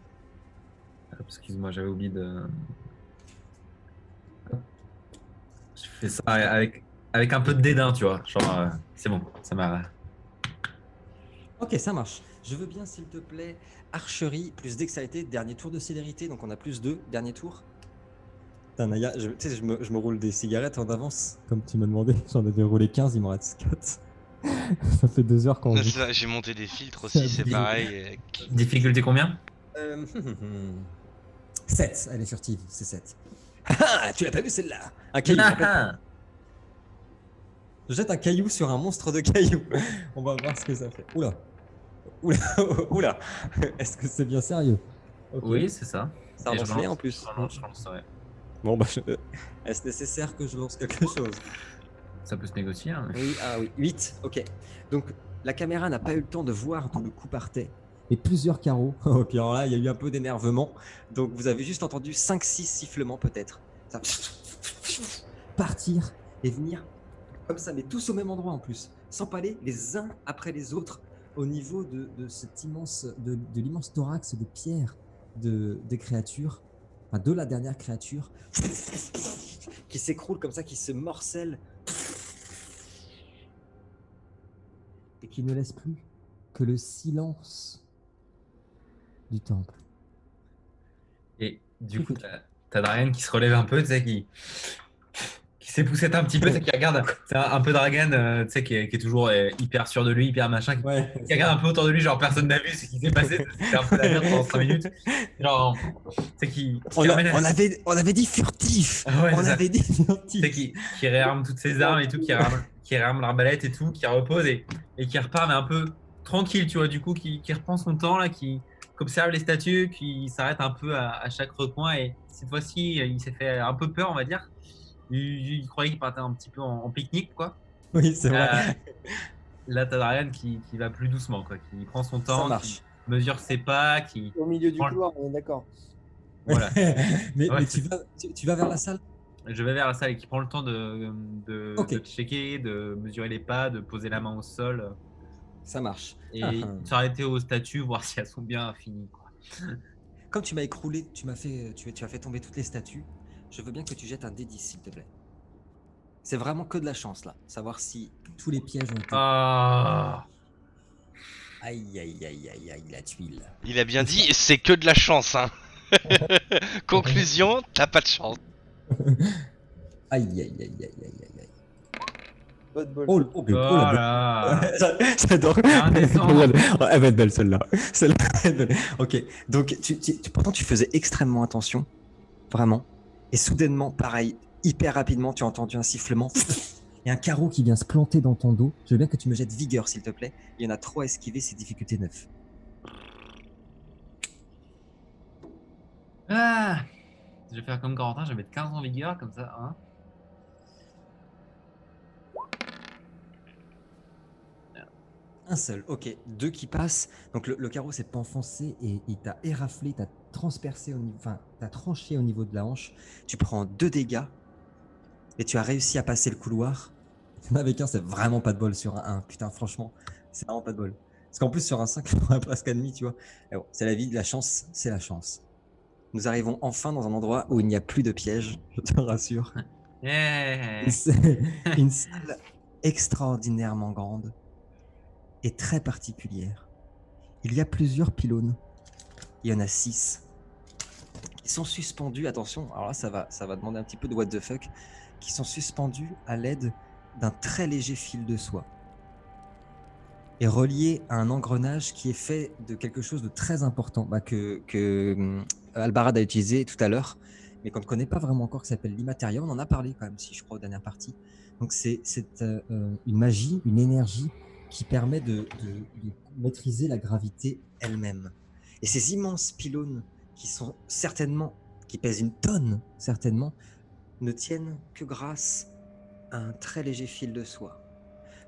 Hop, excuse-moi, j'avais oublié de. Je fais ça avec un peu de dédain, tu vois. Genre, c'est bon, ça m'a. Ok, ça marche. Je veux bien, s'il te plaît, archerie plus dextérité, dernier tour de célérité, donc on a plus 2, dernier tour. Putain, Naya, tu sais, je me roule des cigarettes en avance, comme tu m'as demandé. J'en avais roulé 15, il m'en reste 4. Ça fait 2 heures qu'on joue. Ça, j'ai monté des filtres aussi, c'est pareil. Difficulté combien? 7, elle est furtive, c'est 7. Ah, tu l'as pas vu celle-là? Un caillou. Rappelle. Je jette un caillou sur un monstre de caillou. On va voir ce que ça fait. Oula. Oula. Oula. Est-ce que c'est bien sérieux? Ok. Oui, c'est ça. Ça Et je ronflait lance- en plus. je lance, ouais. Bon, bah, est-ce nécessaire que je lance quelque chose? Ça peut se négocier. Hein, mais- Oui, ah oui, 8, ok. Donc, la caméra n'a pas eu le temps de voir d'où le coup partait. Et plusieurs carreaux. Ok, alors là, il y a eu un peu d'énervement. Donc, vous avez juste entendu 5-6 sifflements peut-être. Ça... Partir et venir comme ça, mais tous au même endroit en plus. S'empaler les uns après les autres au niveau de cet immense, de l'immense thorax de pierre des créatures. Enfin, de la dernière créature. Qui s'écroule comme ça, qui se morcelle. Et qui ne laisse plus que le silence du temple. Et du coup, t'as Dragan qui se relève un peu, tu sais, qui s'époussette un petit peu, tu sais, qui regarde. C'est un peu Dragan, tu sais, qui est toujours hyper sûr de lui, hyper machin, qui regarde un peu autour de lui, genre personne n'a vu ce qui s'est passé, c'était un peu la merde pendant 5 minutes. Genre, tu sais, On avait dit furtif. Ah ouais, On c'est ça. avait dit Tu sais, furtif. qui réarme toutes ses armes et tout, qui réarme l'arbalète et tout, qui repose et qui repart, mais un peu tranquille, tu vois, du coup, qui reprend son temps, là, qui observe les statues, qui s'arrête un peu à chaque recoin. Et cette fois-ci, il s'est fait un peu peur, on va dire. Il croyait qu'il partait un petit peu en pique-nique, quoi. Oui, c'est vrai. Là, t'as Darian qui va plus doucement, quoi, qui prend son temps, Ça marche. qui mesure ses pas, qui. Au milieu du Prends- couloir, on est d'accord. Voilà. mais Ouais, tu vas vers la salle. Je vais vers la salle et qui prend le temps Ok. de checker, de mesurer les pas, de poser la main au sol Ça marche. et Ah, de s'arrêter aux statues, voir si elles sont bien finies, quoi. Comme tu m'as écroulé, tu as fait tomber toutes les statues. Je veux bien que tu jettes un D10, s'il te plaît. C'est vraiment que de la chance là. Savoir si tous les pièges ont été. Ah. Aïe aïe aïe aïe aïe la tuile. Il a bien dit, c'est que de la chance, hein. Conclusion, t'as pas de chance. Aïe aïe aïe aïe aïe aïe aïe. Pas de bol. Oh là. J'adore. Indécent. Elle va être belle celle-là. Celle-là, elle va être belle. Ok, donc pourtant tu faisais extrêmement attention, vraiment. Et soudainement, pareil, hyper rapidement, tu as entendu un sifflement et un carreau qui vient se planter dans ton dos. Je veux bien que tu me jettes vigueur, s'il te plaît. Il y en a 3 à esquiver, c'est difficulté 9. Ah. Je vais faire comme Corentin, je vais mettre 15 en vigueur, comme ça, hein. Un seul, ok. 2 qui passent. Donc le carreau s'est pas enfoncé et il t'a éraflé, t'a transpercé au niveau, enfin, t'as tranché au niveau de la hanche. Tu prends 2 dégâts et tu as réussi à passer le couloir. Avec un, c'est vraiment pas de bol sur un 1. Putain, franchement, c'est vraiment pas de bol. Parce qu'en plus, sur un 5, on a presque admis, tu vois. Et bon, c'est la vie, la chance, c'est la chance. Nous arrivons enfin dans un endroit où il n'y a plus de pièges, je te rassure. Yeah. C'est une salle extraordinairement grande et très particulière. Il y a plusieurs pylônes. Il y en a 6 qui sont suspendus, attention, alors là ça va demander un petit peu de what the fuck, qui sont suspendus à l'aide d'un très léger fil de soie et reliés à un engrenage qui est fait de quelque chose de très important que Albarad a utilisé tout à l'heure, mais qu'on ne connaît pas vraiment encore, qui s'appelle l'Immatérium. On en a parlé quand même, si je crois, aux dernières parties. Donc c'est une magie, une énergie qui permet de maîtriser la gravité elle-même. Et ces immenses pylônes qui sont certainement, qui pèsent une tonne certainement, ne tiennent que grâce à un très léger fil de soie.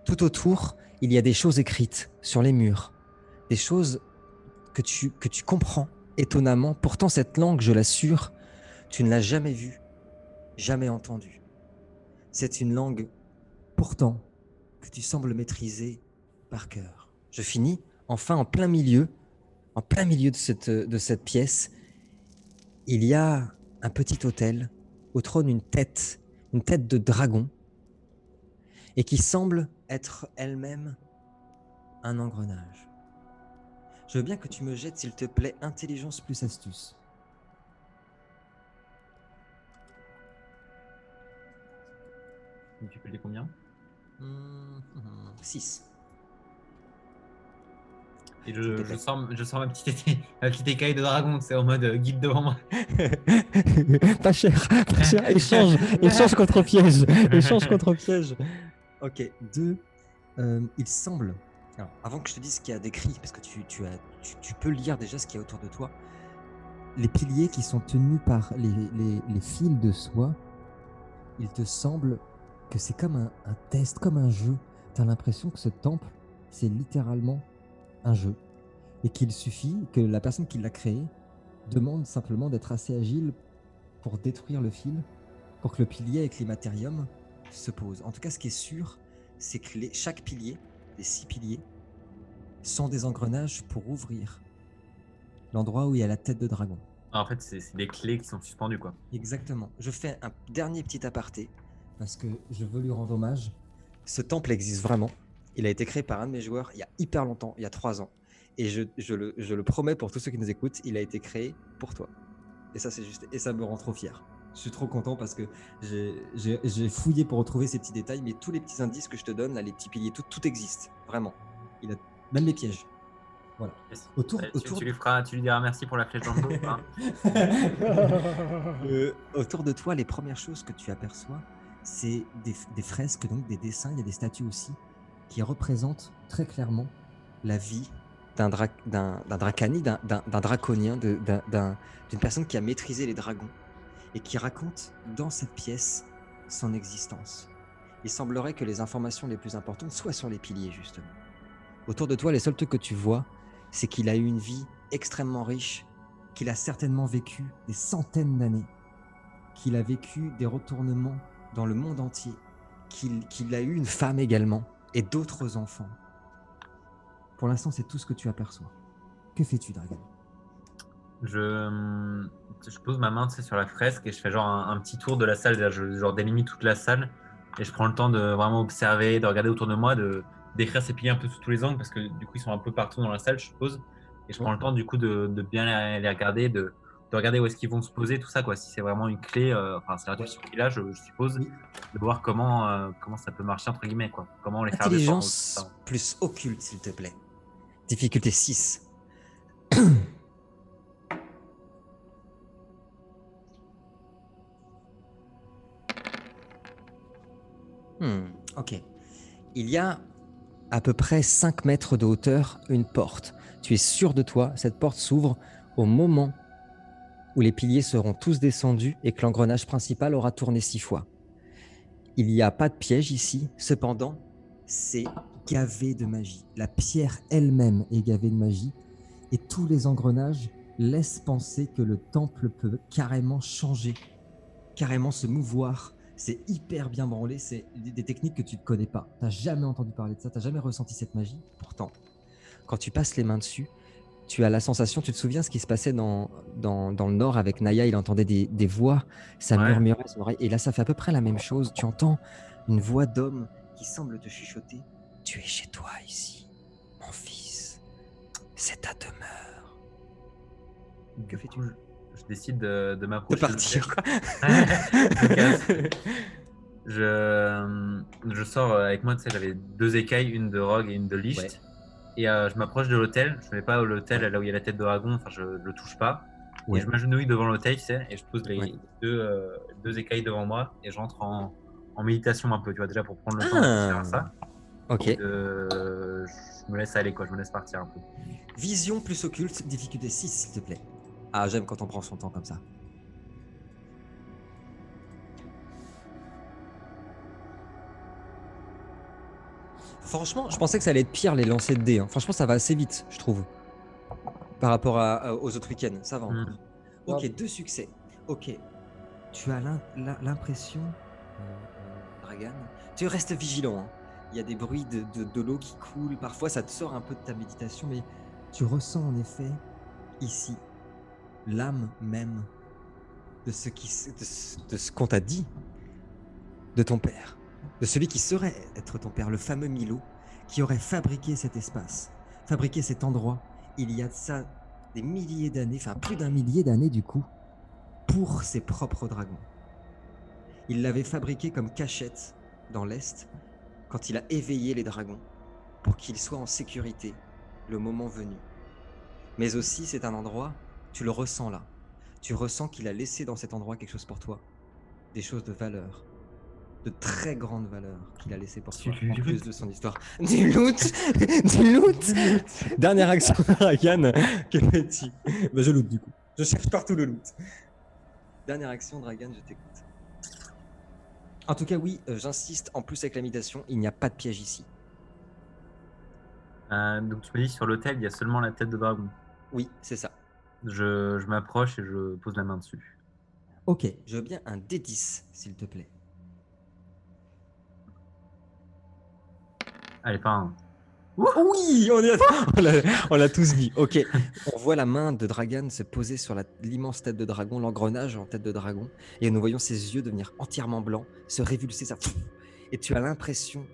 Tout autour, il y a des choses écrites sur les murs, des choses que tu comprends étonnamment. Pourtant, cette langue, je l'assure, tu ne l'as jamais vue, jamais entendue. C'est une langue, pourtant, que tu sembles maîtriser par cœur. Je finis, enfin, en plein milieu de cette pièce, il y a un petit autel, au trône une tête de dragon, et qui semble être elle-même un engrenage. Je veux bien que tu me jettes, s'il te plaît, intelligence plus astuce. Et tu peux dire combien? 6. Et je sens ma petite écaille de dragon, c'est en mode guide devant moi. Pas cher. Échange contre piège. Ok, 2. Il semble... Alors, avant que je te dise ce qu'il y a décrit, parce que tu peux lire déjà ce qu'il y a autour de toi, les piliers qui sont tenus par les fils de soie, il te semble que c'est comme un test, comme un jeu. Tu as l'impression que ce temple, c'est littéralement un jeu. Et qu'il suffit que la personne qui l'a créé demande simplement d'être assez agile pour détruire le fil, pour que le pilier avec l'immatérium se pose. En tout cas, ce qui est sûr, c'est que chaque pilier, les 6 piliers, sont des engrenages pour ouvrir l'endroit où il y a la tête de dragon. En fait, c'est des clés qui sont suspendues, quoi. Exactement. Je fais un dernier petit aparté, parce que je veux lui rendre hommage. Ce temple existe vraiment. Il a été créé par un de mes joueurs il y a hyper longtemps, il y a 3 ans. Et je le promets pour tous ceux qui nous écoutent, il a été créé pour toi. Et ça, c'est juste, et ça me rend trop fier. Je suis trop content parce que j'ai fouillé pour retrouver ces petits détails, mais tous les petits indices que je te donne, là, les petits piliers, tout existe, vraiment. Il a même les pièges. Voilà. Yes. Autour... Tu lui diras merci pour la flèche dans le dos. Hein. Autour de toi, les premières choses que tu aperçois, c'est des fresques, donc des dessins, il y a des statues aussi, qui représentent très clairement la vie d'un dracani, d'un draconien, d'une personne qui a maîtrisé les dragons et qui raconte dans cette pièce son existence. Il semblerait que les informations les plus importantes soient sur les piliers, justement. Autour de toi, les seuls trucs que tu vois, c'est qu'il a eu une vie extrêmement riche, qu'il a certainement vécu des centaines d'années, qu'il a vécu des retournements dans le monde entier, qu'il a eu une femme également et d'autres enfants. Pour l'instant, c'est tout ce que tu aperçois. Que fais-tu, Dragan ? Je pose ma main sur la fresque et je fais genre un petit tour de la salle, je délimite toute la salle et je prends le temps de vraiment observer, de regarder autour de moi, d'écrire ces piliers un peu sous tous les angles parce que du coup ils sont un peu partout dans la salle, je suppose. Et je prends le temps du coup de bien les regarder, de regarder où est-ce qu'ils vont se poser, tout ça quoi. Si c'est vraiment une clé, c'est l'intuition qu'il a, je suppose, Oui. de voir comment ça peut marcher entre guillemets quoi. Comment les faire Intelligence descendre. plus occulte, s'il te plaît. Difficulté 6. Ok. Il y a à peu près 5 mètres de hauteur une porte. Tu es sûr de toi, cette porte s'ouvre au moment où les piliers seront tous descendus et que l'engrenage principal aura tourné 6 fois. Il n'y a pas de piège ici, cependant, c'est gavé de magie. La pierre elle-même est gavée de magie et tous les engrenages laissent penser que le temple peut carrément changer, carrément se mouvoir. C'est hyper bien branlé, c'est des techniques que tu ne connais pas. Tu n'as jamais entendu parler de ça, tu n'as jamais ressenti cette magie. Pourtant, quand tu passes les mains dessus, tu as la sensation, tu te souviens ce qui se passait dans le Nord avec Naya, il entendait des voix, ça murmurait à son oreille. Et là, ça fait à peu près la même chose. Tu entends une voix d'homme qui semble te chuchoter « Tu es chez toi ici, mon fils. C'est ta demeure. » Que fais-tu? Je décide de De m'approcher. partir, quoi. Je me casse. Je sors avec moi, tu sais, j'avais 2 écailles, une de Rogue et une de Licht. Ouais. Et je m'approche de l'hôtel. Je ne vais pas à l'hôtel Ouais. là où il y a la tête de dragon, enfin, je le touche pas. Ouais. Et je m'agenouille devant l'hôtel, tu sais, et je pose les Ouais. deux écailles devant moi et je rentre en méditation un peu, tu vois, déjà pour prendre le temps de faire ça. Ok. Et je me laisse aller, quoi, je me laisse partir un peu. Vision plus occulte, difficulté 6, s'il te plaît. Ah, j'aime quand on prend son temps comme ça. Franchement, je pensais que ça allait être pire les lancers de dés. Hein. Franchement, ça va assez vite, je trouve. Par rapport aux autres week-ends. Ça va encore. Ok, 2 succès. Ok. Tu as l'impression, Dragan, tu restes vigilant. Hein. Il y a des bruits de l'eau qui coule. Parfois, ça te sort un peu de ta méditation, mais tu ressens en effet ici l'âme même de ce qu'on t'a dit de ton père, de celui qui saurait être ton père, le fameux Milo, qui aurait fabriqué cet espace, fabriqué cet endroit, il y a de ça des milliers d'années, enfin plus d'un millier d'années du coup, pour ses propres dragons. Il l'avait fabriqué comme cachette dans l'Est, quand il a éveillé les dragons, pour qu'ils soient en sécurité le moment venu. Mais aussi, c'est un endroit, tu le ressens là, tu ressens qu'il a laissé dans cet endroit quelque chose pour toi, des choses de valeur, de très grande valeur qu'il a laissé pour toi, en plus de son histoire. Du loot. Du loot. Dernière action de Dragan, que fais-tu? Bah, je loot du coup. Je cherche partout le loot. Dernière action, Dragan, je t'écoute. En tout cas, oui, j'insiste, en plus avec la méditation, il n'y a pas de piège ici. Donc tu me dis, sur l'hôtel, il y a seulement la tête de dragon. Oui, c'est ça. Je m'approche et je pose la main dessus. Ok, je veux bien un D10, s'il te plaît. Allez, pas un. Oui, on l'a tous vu. Ok, on voit la main de Dragan se poser sur l'immense tête de dragon, l'engrenage en tête de dragon, et nous voyons ses yeux devenir entièrement blancs, se révulser, ça. Et tu as l'impression,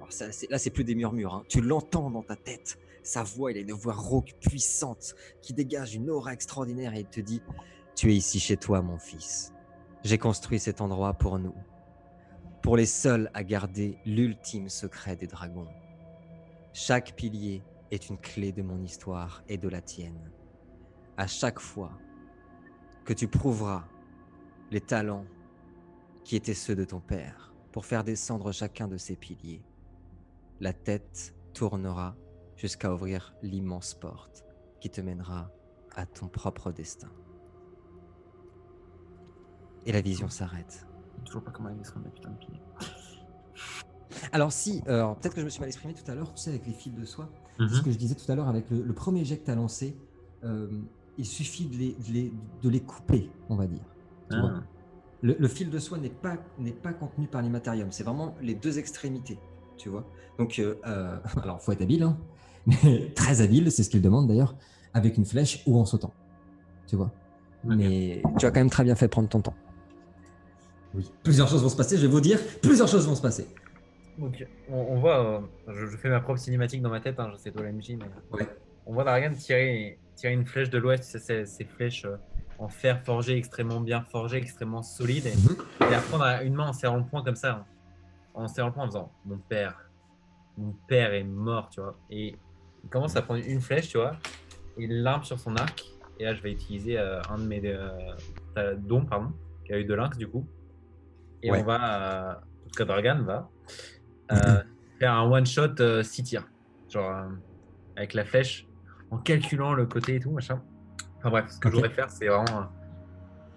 là c'est plus des murmures, hein, tu l'entends dans ta tête, sa voix, il a une voix rauque, puissante, qui dégage une aura extraordinaire et il te dit « Tu es ici chez toi, mon fils. J'ai construit cet endroit pour nous, pour les seuls à garder l'ultime secret des dragons. Chaque pilier est une clé de mon histoire et de la tienne. À chaque fois que tu prouveras les talents qui étaient ceux de ton père pour faire descendre chacun de ces piliers, la tête tournera jusqu'à ouvrir l'immense porte qui te mènera à ton propre destin. » Et la vision s'arrête. Toujours pas comment elle descend, putain de pilier. Alors si, peut-être que je me suis mal exprimé tout à l'heure, tu sais, avec les fils de soie, c'est ce Mhm. que je disais tout à l'heure avec le premier jet que tu as lancé, il suffit de les couper, on va dire. Tu vois. Le fil de soie n'est pas contenu par l'immatérium, c'est vraiment les deux extrémités, tu vois. Donc, alors, faut être habile, hein, mais très habile, c'est ce qu'il demande d'ailleurs, avec une flèche ou en sautant, tu vois. Ok. Mais tu as quand même très bien fait prendre ton temps. Oui, plusieurs choses vont se passer, je vais vous dire, plusieurs choses vont se passer. Donc, on voit, je fais ma propre cinématique dans ma tête, hein, je sais toi la MJ, mais Ouais. on voit Dragan tirer une flèche de l'ouest, ces flèches en fer forgé, extrêmement bien forgé, extrêmement solide, et la prendre à une main en serrant le poing comme ça, hein, en serrant le poing en disant mon père est mort, tu vois. Et il commence à prendre une flèche, tu vois, et il l'arme sur son arc, et là je vais utiliser un de mes dons, pardon, qui a eu de lynx du coup, et Ouais. on va, en tout cas Dragan va faire un one shot 6 tirs, genre avec la flèche, en calculant le côté et tout, machin. Enfin bref, ce que je voudrais faire, c'est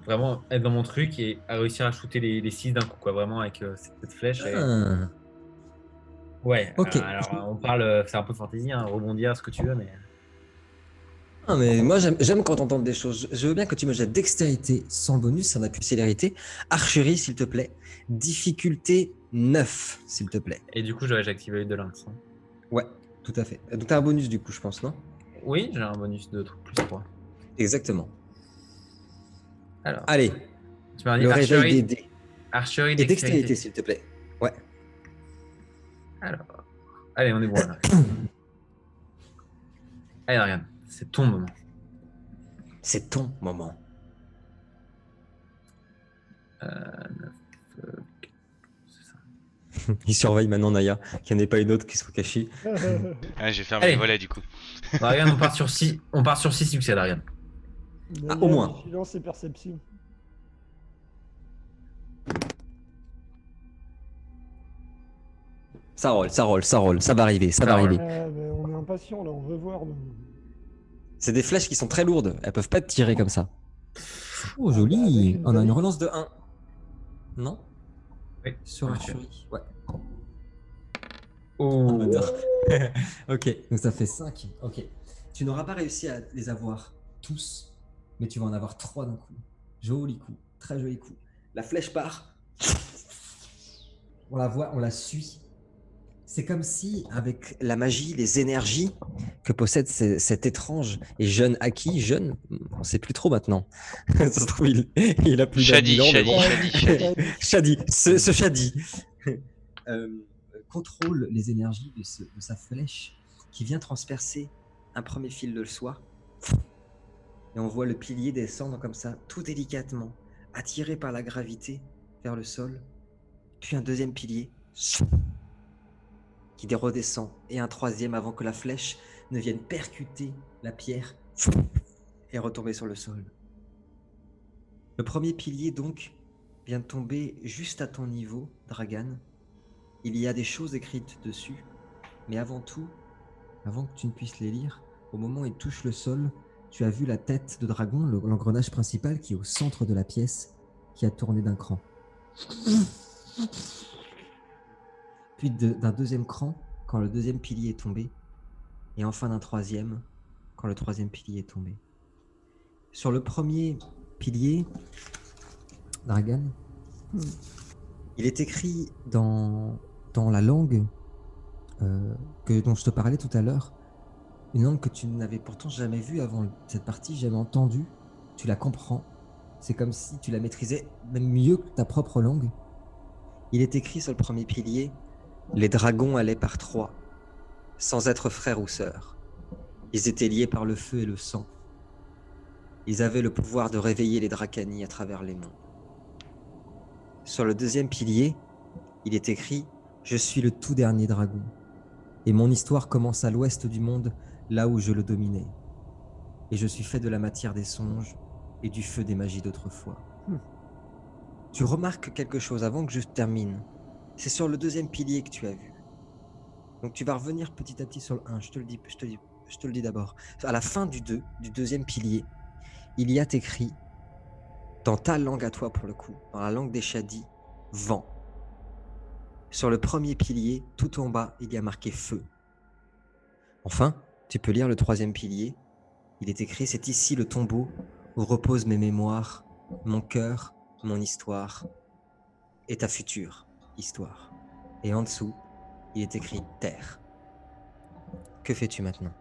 vraiment être dans mon truc et à réussir à shooter les 6 d'un coup, quoi, vraiment avec cette flèche. Ah. Ouais, Ok. alors on parle, c'est un peu fantaisie, hein, rebondir, ce que tu veux, mais. Ah, mais moi j'aime quand on entend des choses. Je veux bien que tu me jettes dextérité sans bonus, ça n'a plus célérité. Archerie, s'il te plaît. Difficulté 9, s'il te plaît. Et du coup, j'aurais activé l'œil de lynx. Hein. Ouais, tout à fait. Donc t'as un bonus du coup, je pense, non? Oui, j'ai un bonus de plus 3. Exactement. Alors, Allez, tu m'as dit le réveil des archerie, dés. archerie, Et dextérité, s'il te plaît. Ouais. Alors, allez, on est bon là. Allez, regarde, c'est ton moment. C'est ton moment. 9, c'est ça. Il surveille maintenant Naya, qu'il n'y en ait pas une autre qui soit cachée. Ouais, j'ai fermé Allez. le volet du coup. Darian, on part sur 6 succès, Darian. Ah, au moins. Vigilance et perception. Ça roule, ça roule, ça roule, ça va arriver, ça va Ça roule. arriver. Mais on est impatient là, on veut voir. nous. C'est des flèches qui sont très lourdes, elles peuvent pas être tirées comme ça. Oh, Avec joli. une On a une valise. relance de 1. Non? Oui. Sur Ok. Archery, ouais. Oh. Amateur. Ok, donc ça fait 5. Ok. Tu n'auras pas réussi à les avoir tous, mais tu vas en avoir 3 d'un coup. Joli coup, très joli coup. La flèche part. On la voit, on la suit. C'est comme si, avec la magie, les énergies que possède cet étrange et jeune Aki, jeune, on ne sait plus trop maintenant. Ça se trouve, il a plus d'un Shadi, mille ans, mais bon. Shadi. Shadi, ce Shadi contrôle les énergies de sa flèche qui vient transpercer un premier fil de soie. Et on voit le pilier descendre comme ça, tout délicatement, attiré par la gravité vers le sol. Puis un deuxième pilier qui redescend et un troisième avant que la flèche ne vienne percuter la pierre et retomber sur le sol. Le premier pilier donc vient de tomber juste à ton niveau, Dragan. Il y a des choses écrites dessus, mais avant tout, avant que tu ne puisses les lire, au moment où il touche le sol, tu as vu la tête de dragon, l'engrenage principal qui est au centre de la pièce, qui a tourné d'un cran. Puis d'un deuxième cran, quand le deuxième pilier est tombé, et enfin d'un troisième, quand le troisième pilier est tombé. Sur le premier pilier, Dragan, il est écrit dans la langue dont je te parlais tout à l'heure, une langue que tu n'avais pourtant jamais vue avant cette partie, jamais entendue. Tu la comprends. C'est comme si tu la maîtrisais même mieux que ta propre langue. Il est écrit sur le premier pilier: les dragons allaient par 3, sans être frères ou sœurs. Ils étaient liés par le feu et le sang. Ils avaient le pouvoir de réveiller les Dracani à travers les mondes. Sur le deuxième pilier, il est écrit: je suis le tout dernier dragon, et mon histoire commence à l'ouest du monde, là où je le dominais. Et je suis fait de la matière des songes et du feu des magies d'autrefois. Tu remarques quelque chose avant que je termine. C'est sur le deuxième pilier que tu as vu. Donc tu vas revenir petit à petit sur le 1, je te le dis d'abord. À la fin du deuxième pilier, il y a écrit, dans ta langue à toi pour le coup, dans la langue des Shadi, vent. Sur le premier pilier, tout en bas, il y a marqué feu. Enfin, tu peux lire le troisième pilier. Il est écrit: c'est ici le tombeau où reposent mes mémoires, mon cœur, mon histoire et ta future histoire. Et en dessous, il est écrit terre. Que fais-tu maintenant?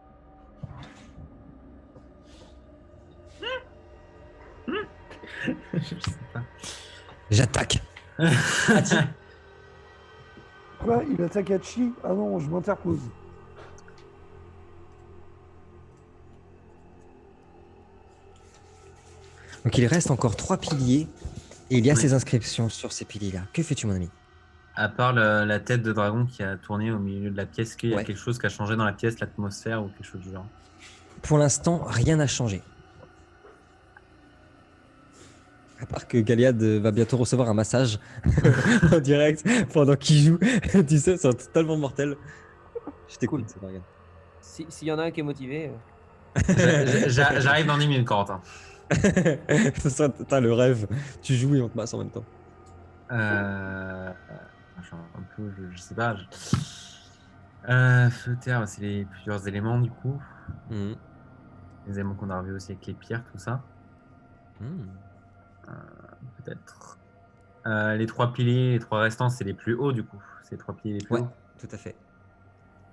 Je sais pas. J'attaque. Quoi? Il attaque Hachi? Ah non, je m'interpose. Donc il reste encore 3 piliers et il y a Oui. ces inscriptions sur ces piliers-là. Que fais-tu, mon ami? À part la tête de dragon qui a tourné au milieu de la pièce, est-ce qu'il y a Ouais. quelque chose qui a changé dans la pièce, l'atmosphère ou quelque chose du genre? Pour l'instant, rien n'a changé. À part que Galiad va bientôt recevoir un massage en direct pendant qu'il joue. Tu sais, c'est totalement mortel. Je t'écoute, Dragan. S'il y en a un qui est motivé. J'arrive dans 10 minutes, Corentin. C'est ça, t'as le rêve. Tu joues et on te masse en même temps. Je suis un peu, je sais pas. Feu, terre, c'est plusieurs éléments du coup. Mhm. Les éléments qu'on a revus aussi avec les pierres, tout ça. Mhm. Peut-être. Les 3 piliers, les 3 restants, c'est les plus hauts du coup. C'est les 3 piliers les plus Ouais, hauts. tout à fait.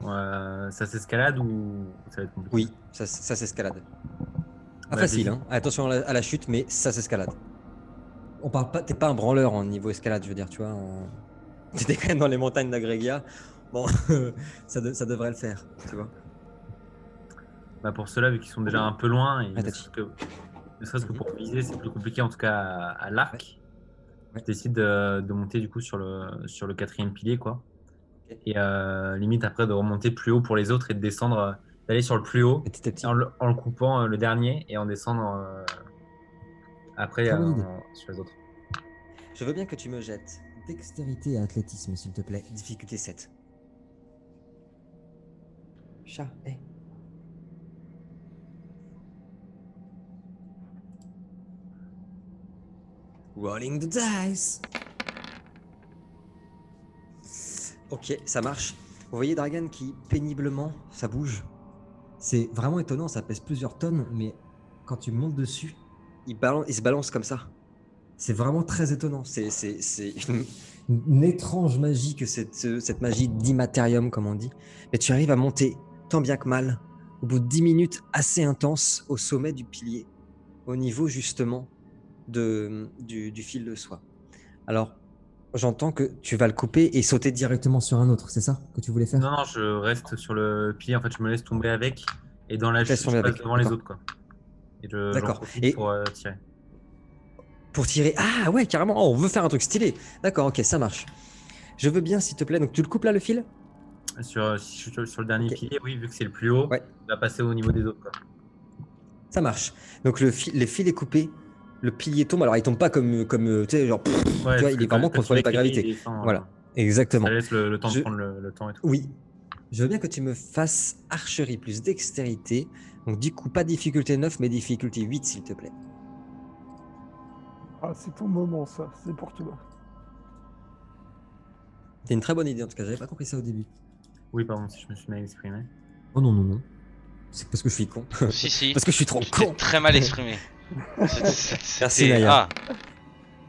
Ça s'escalade ou ça va être compliqué? Oui, ça s'escalade. Ah, Ouais, facile, vas-y. hein. Attention à la chute, mais ça s'escalade. On parle pas, t'es pas un branleur en niveau escalade, je veux dire, tu vois. T'étais quand même dans les montagnes d'Agrégia. Bon, ça devrait le faire, tu vois. Bah, pour ceux-là, vu qu'ils sont déjà un peu loin, et ne Atachi. serait-ce que Mhm. pour viser, c'est plus compliqué, en tout cas à l'arc. Ouais. Je décide de monter du coup sur le quatrième pilier, quoi. Ok. Et limite après de remonter plus haut pour les autres et de descendre, d'aller sur le plus haut Petit à et petit. en le coupant le dernier et en descendre après Très bonne idée. sur les autres. Je veux bien que tu me jettes dextérité et athlétisme, s'il te plaît. Difficulté 7. Chat, hé. Rolling the dice. Ok, ça marche. Vous voyez Dragan qui, péniblement, ça bouge. C'est vraiment étonnant, ça pèse plusieurs tonnes, mais quand tu montes dessus, il se balance comme ça. C'est vraiment très étonnant. C'est une étrange magie que cette magie d'immatérium, comme on dit. Mais tu arrives à monter, tant bien que mal, au bout de 10 minutes assez intenses, au sommet du pilier, au niveau justement du fil de soie. Alors, j'entends que tu vas le couper et sauter directement sur un autre, c'est ça que tu voulais faire? Non, non, je reste sur le pilier. En fait, je me laisse tomber avec et dans la Tu te laisses chute, tomber je passe avec, devant les d'accord. autres, quoi. Et j'en D'accord. profite Et pour tirer. pour tirer... Ah ouais, carrément, oh, on veut faire un truc stylé. D'accord, ok, ça marche. Je veux bien, s'il te plaît. Donc, tu le coupes là, le fil? Si je suis sur le dernier Ok, pilier, oui, vu que c'est le plus haut, ouais. il va passer au niveau des autres, quoi. Ça marche. Donc le fil est coupé, le pilier tombe. Alors il tombe pas comme tu sais, genre, pff, Ouais, tu vois, parce il que est vraiment quand il contrôlé par atterrit, il gravité. descend. Voilà, Ça exactement. laisse le temps de Je, prendre le temps et tout. oui, je veux bien que tu me fasses archerie plus dextérité. Donc du coup, pas difficulté 9, mais difficulté 8, s'il te plaît. Ah, c'est ton moment, ça. C'est pour toi. C'est une très bonne idée en tout cas, j'avais pas compris ça au début. Oui, pardon, si je me suis mal exprimé. Oh non, non, non. C'est parce que je suis con. Si, si, Parce que je suis trop tu t'es con. très mal exprimé. Merci C'était. Naya.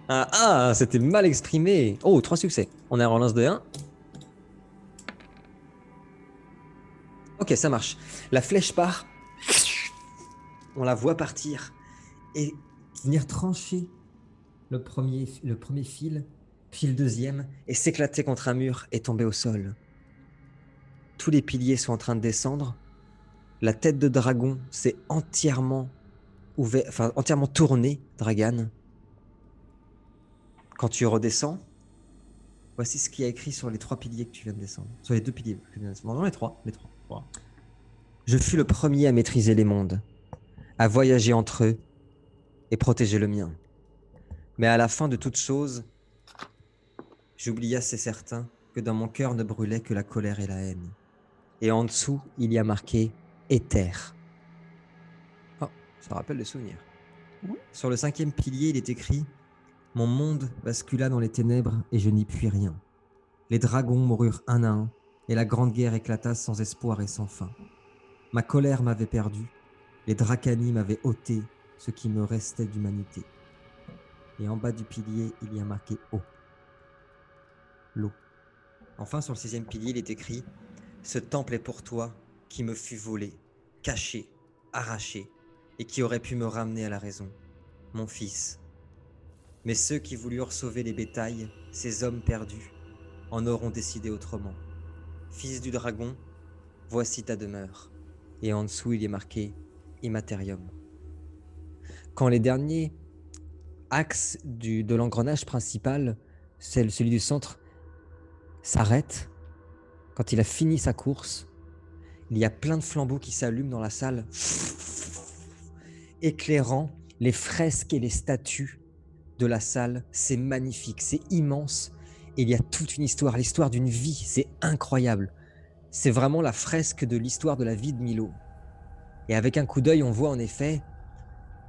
Ah, C'était mal exprimé. Oh, 3 succès. On est en relance de 1. Ok, ça marche. La flèche part. On la voit partir et venir trancher le premier fil, puis le deuxième, et s'éclater contre un mur et tomber au sol. Tous les piliers sont en train de descendre. La tête de dragon s'est entièrement ouvert, enfin entièrement tournée, Dragan. Quand tu redescends, voici ce qu'il y a écrit sur les 3 piliers que tu viens de descendre. Sur les 2 piliers que tu viens de descendre. Non, les 3. Les 3. Bon. Je fus le premier à maîtriser les mondes, à voyager entre eux et protéger le mien. Mais à la fin de toute chose, j'oublia, c'est certain, que dans mon cœur ne brûlait que la colère et la haine. Et en dessous, il y a marqué Éther. Oh, ça rappelle des souvenirs. Oui. Sur le 5e pilier, il est écrit Mon monde bascula dans les ténèbres et je n'y puis rien. Les dragons moururent un à un et la grande guerre éclata sans espoir et sans fin. Ma colère m'avait perdu, les dracani m'avaient ôté ce qui me restait d'humanité. Et en bas du pilier, il y a marqué eau. L'eau. Enfin, sur le 6e pilier, il est écrit Ce temple est pour toi qui me fut volé, caché, arraché, et qui aurait pu me ramener à la raison, mon fils. Mais ceux qui voulurent sauver les bétails, ces hommes perdus, en auront décidé autrement. Fils du dragon, voici ta demeure. Et en dessous, il est marqué Immaterium. Quand les derniers axes de l'engrenage principal, celui du centre, s'arrête, quand il a fini sa course, il y a plein de flambeaux qui s'allument dans la salle, éclairant les fresques et les statues de la salle. C'est magnifique, c'est immense. Et il y a toute une histoire, l'histoire d'une vie, c'est incroyable. C'est vraiment la fresque de l'histoire de la vie de Milo. Et avec un coup d'œil, on voit en effet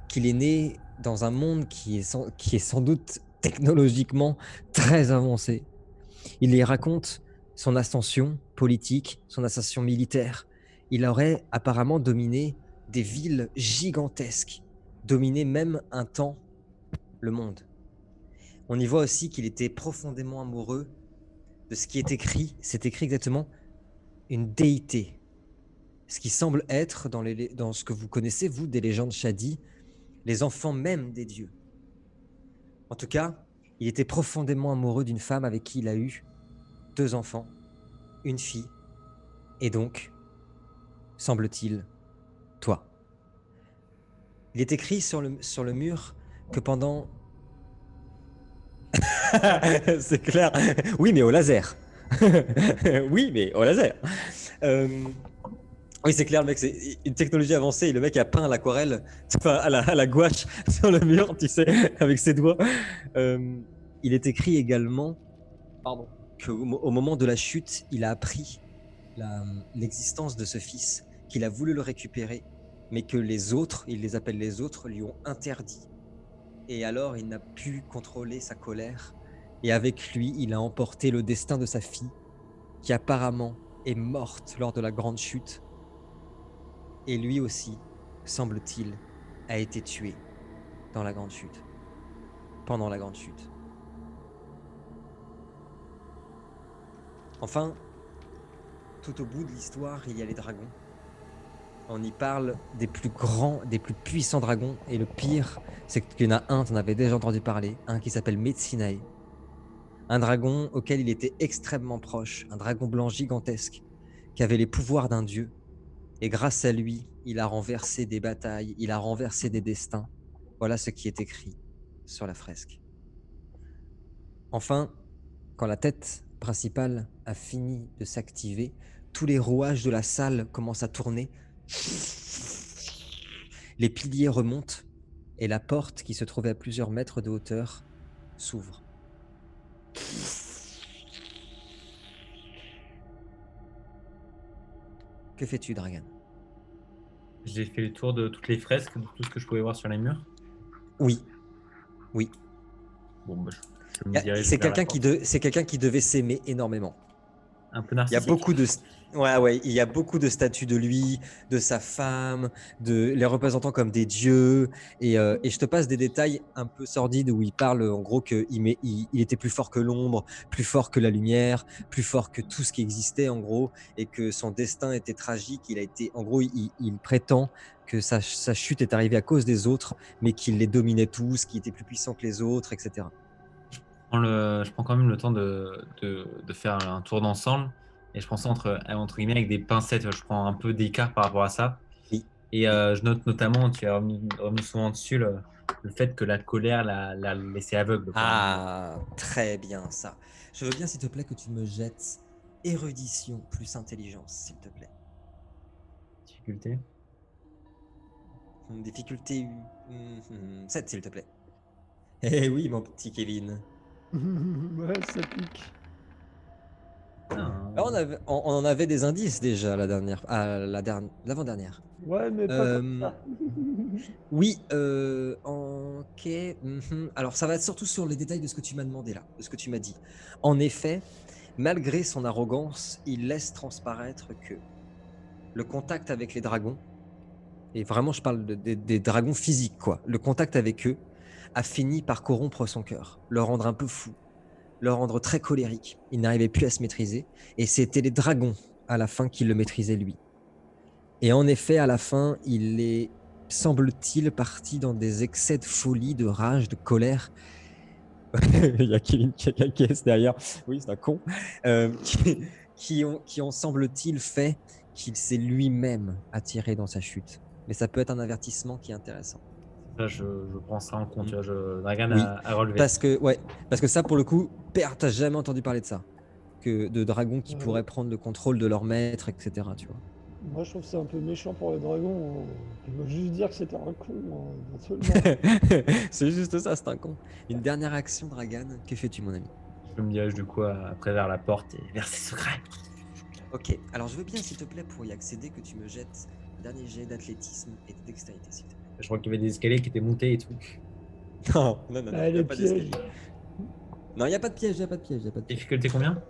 qu'il est né dans un monde qui est sans doute technologiquement très avancé. Il y raconte son ascension politique, son ascension militaire. Il aurait apparemment dominé des villes gigantesques, dominé même un temps le monde. On y voit aussi qu'il était profondément amoureux de ce qui est écrit. C'est écrit exactement une déité. Ce qui semble être, dans ce que vous connaissez, vous, des légendes Shadi, les enfants même des dieux. En tout cas, il était profondément amoureux d'une femme avec qui il a eu 2 enfants. une fille, et donc, semble-t-il, toi. Il est écrit sur le mur que pendant... C'est clair. Oui, mais au laser. Oui, mais au laser. Euh, Oui, c'est clair, le mec, c'est une technologie avancée et le mec a peint à l'aquarelle, enfin à la gouache sur le mur, tu sais, avec ses doigts. Il est écrit également pardon, qu'au moment de la chute, il a appris l'existence de ce fils, qu'il a voulu le récupérer, mais que les autres, il les appelle les autres, lui ont interdit. Et alors, il n'a pu contrôler sa colère. Et avec lui, il a emporté le destin de sa fille, qui apparemment est morte lors de la grande chute. Et lui aussi, semble-t-il, a été tué dans la grande chute, pendant la grande chute. Enfin, tout au bout de l'histoire, il y a les dragons. On y parle des plus grands, des plus puissants dragons. Et le pire, c'est qu'il y en a un, tu en avais déjà entendu parler, un qui s'appelle Metsinae. Un dragon auquel il était extrêmement proche, un dragon blanc gigantesque, qui avait les pouvoirs d'un dieu. Et grâce à lui, il a renversé des batailles, il a renversé des destins. Voilà ce qui est écrit sur la fresque. Enfin, quand la tête principale a fini de s'activer, tous les rouages de la salle commencent à tourner. Les piliers remontent et la porte qui se trouvait à plusieurs mètres de hauteur s'ouvre. Que fais-tu, Dragan? J'ai fait le tour de toutes les fresques, de tout ce que je pouvais voir sur les murs. Oui, oui. Bon, bah, je me dirige C'est vers la quelqu'un porte. c'est quelqu'un qui devait s'aimer énormément. Un peu Il y a narcissique. beaucoup de ouais, il y a beaucoup de statues de lui, de sa femme, de les représentant comme des dieux et je te passe des détails un peu sordides où il parle en gros que il était plus fort que l'ombre, plus fort que la lumière, plus fort que tout ce qui existait en gros et que son destin était tragique, il a été en gros il prétend que sa chute est arrivée à cause des autres mais qu'il les dominait tous, qu'il était plus puissant que les autres, etc. Je prends quand même le temps de faire un tour d'ensemble. Et je prends ça entre guillemets avec des pincettes. Je prends un peu d'écart par rapport à ça. Oui. Et je note notamment, tu as remis souvent dessus le fait que la colère l'a laissé aveugle, quoi. Ah, très bien ça. Je veux bien, s'il te plaît, que tu me jettes érudition plus intelligence, s'il te plaît. Difficulté. Difficulté 7, s'il te plaît. Eh oui, mon petit Kevin. Ouais, ça pique. Ah, On en avait des indices déjà l'avant-dernière. Ouais, mais pas comme Euh, ça. oui, ok. Alors, ça va être surtout sur les détails de ce que tu m'as demandé là, de ce que tu m'as dit. En effet, malgré son arrogance, il laisse transparaître que le contact avec les dragons, et vraiment je parle des dragons physiques, quoi, le contact avec eux a fini par corrompre son cœur, le rendre un peu fou, le rendre très colérique. Il n'arrivait plus à se maîtriser, et c'était les dragons à la fin qui le maîtrisaient lui. Et en effet, à la fin, il est, semble-t-il, parti dans des excès de folie, de rage, de colère. Il y a Kevin qui caisse derrière. Oui, c'est un con. Qui ont, semble-t-il, fait qu'il s'est lui-même attiré dans sa chute. Mais ça peut être un avertissement qui est intéressant. ça, je prends ça en compte. Tu vois, Dragan Oui, a relevé. parce que ça, pour le coup, Père, t'as jamais entendu parler de ça. Que de dragons qui pourraient prendre le contrôle de leur maître, etc. Tu vois. Moi, je trouve que c'est un peu méchant pour les dragons. Je veux juste dire que c'était un con, éventuellement. C'est juste ça, c'est un con. Une dernière action, Dragan. Que fais-tu, mon ami? Je me dirige du coup après vers la porte et vers ses secrets. Ok, alors je veux bien, s'il te plaît, pour y accéder, que tu me jettes un dernier jet d'athlétisme et de dextérité, s'il te plaît. Je crois qu'il y avait des escaliers qui étaient montés et tout. Non, Ah, il n'y a les pas pièges. d'escalier. Non, il n'y a pas de piège, il n'y a pas de piège, il n'y a pas de piège. Difficulté combien?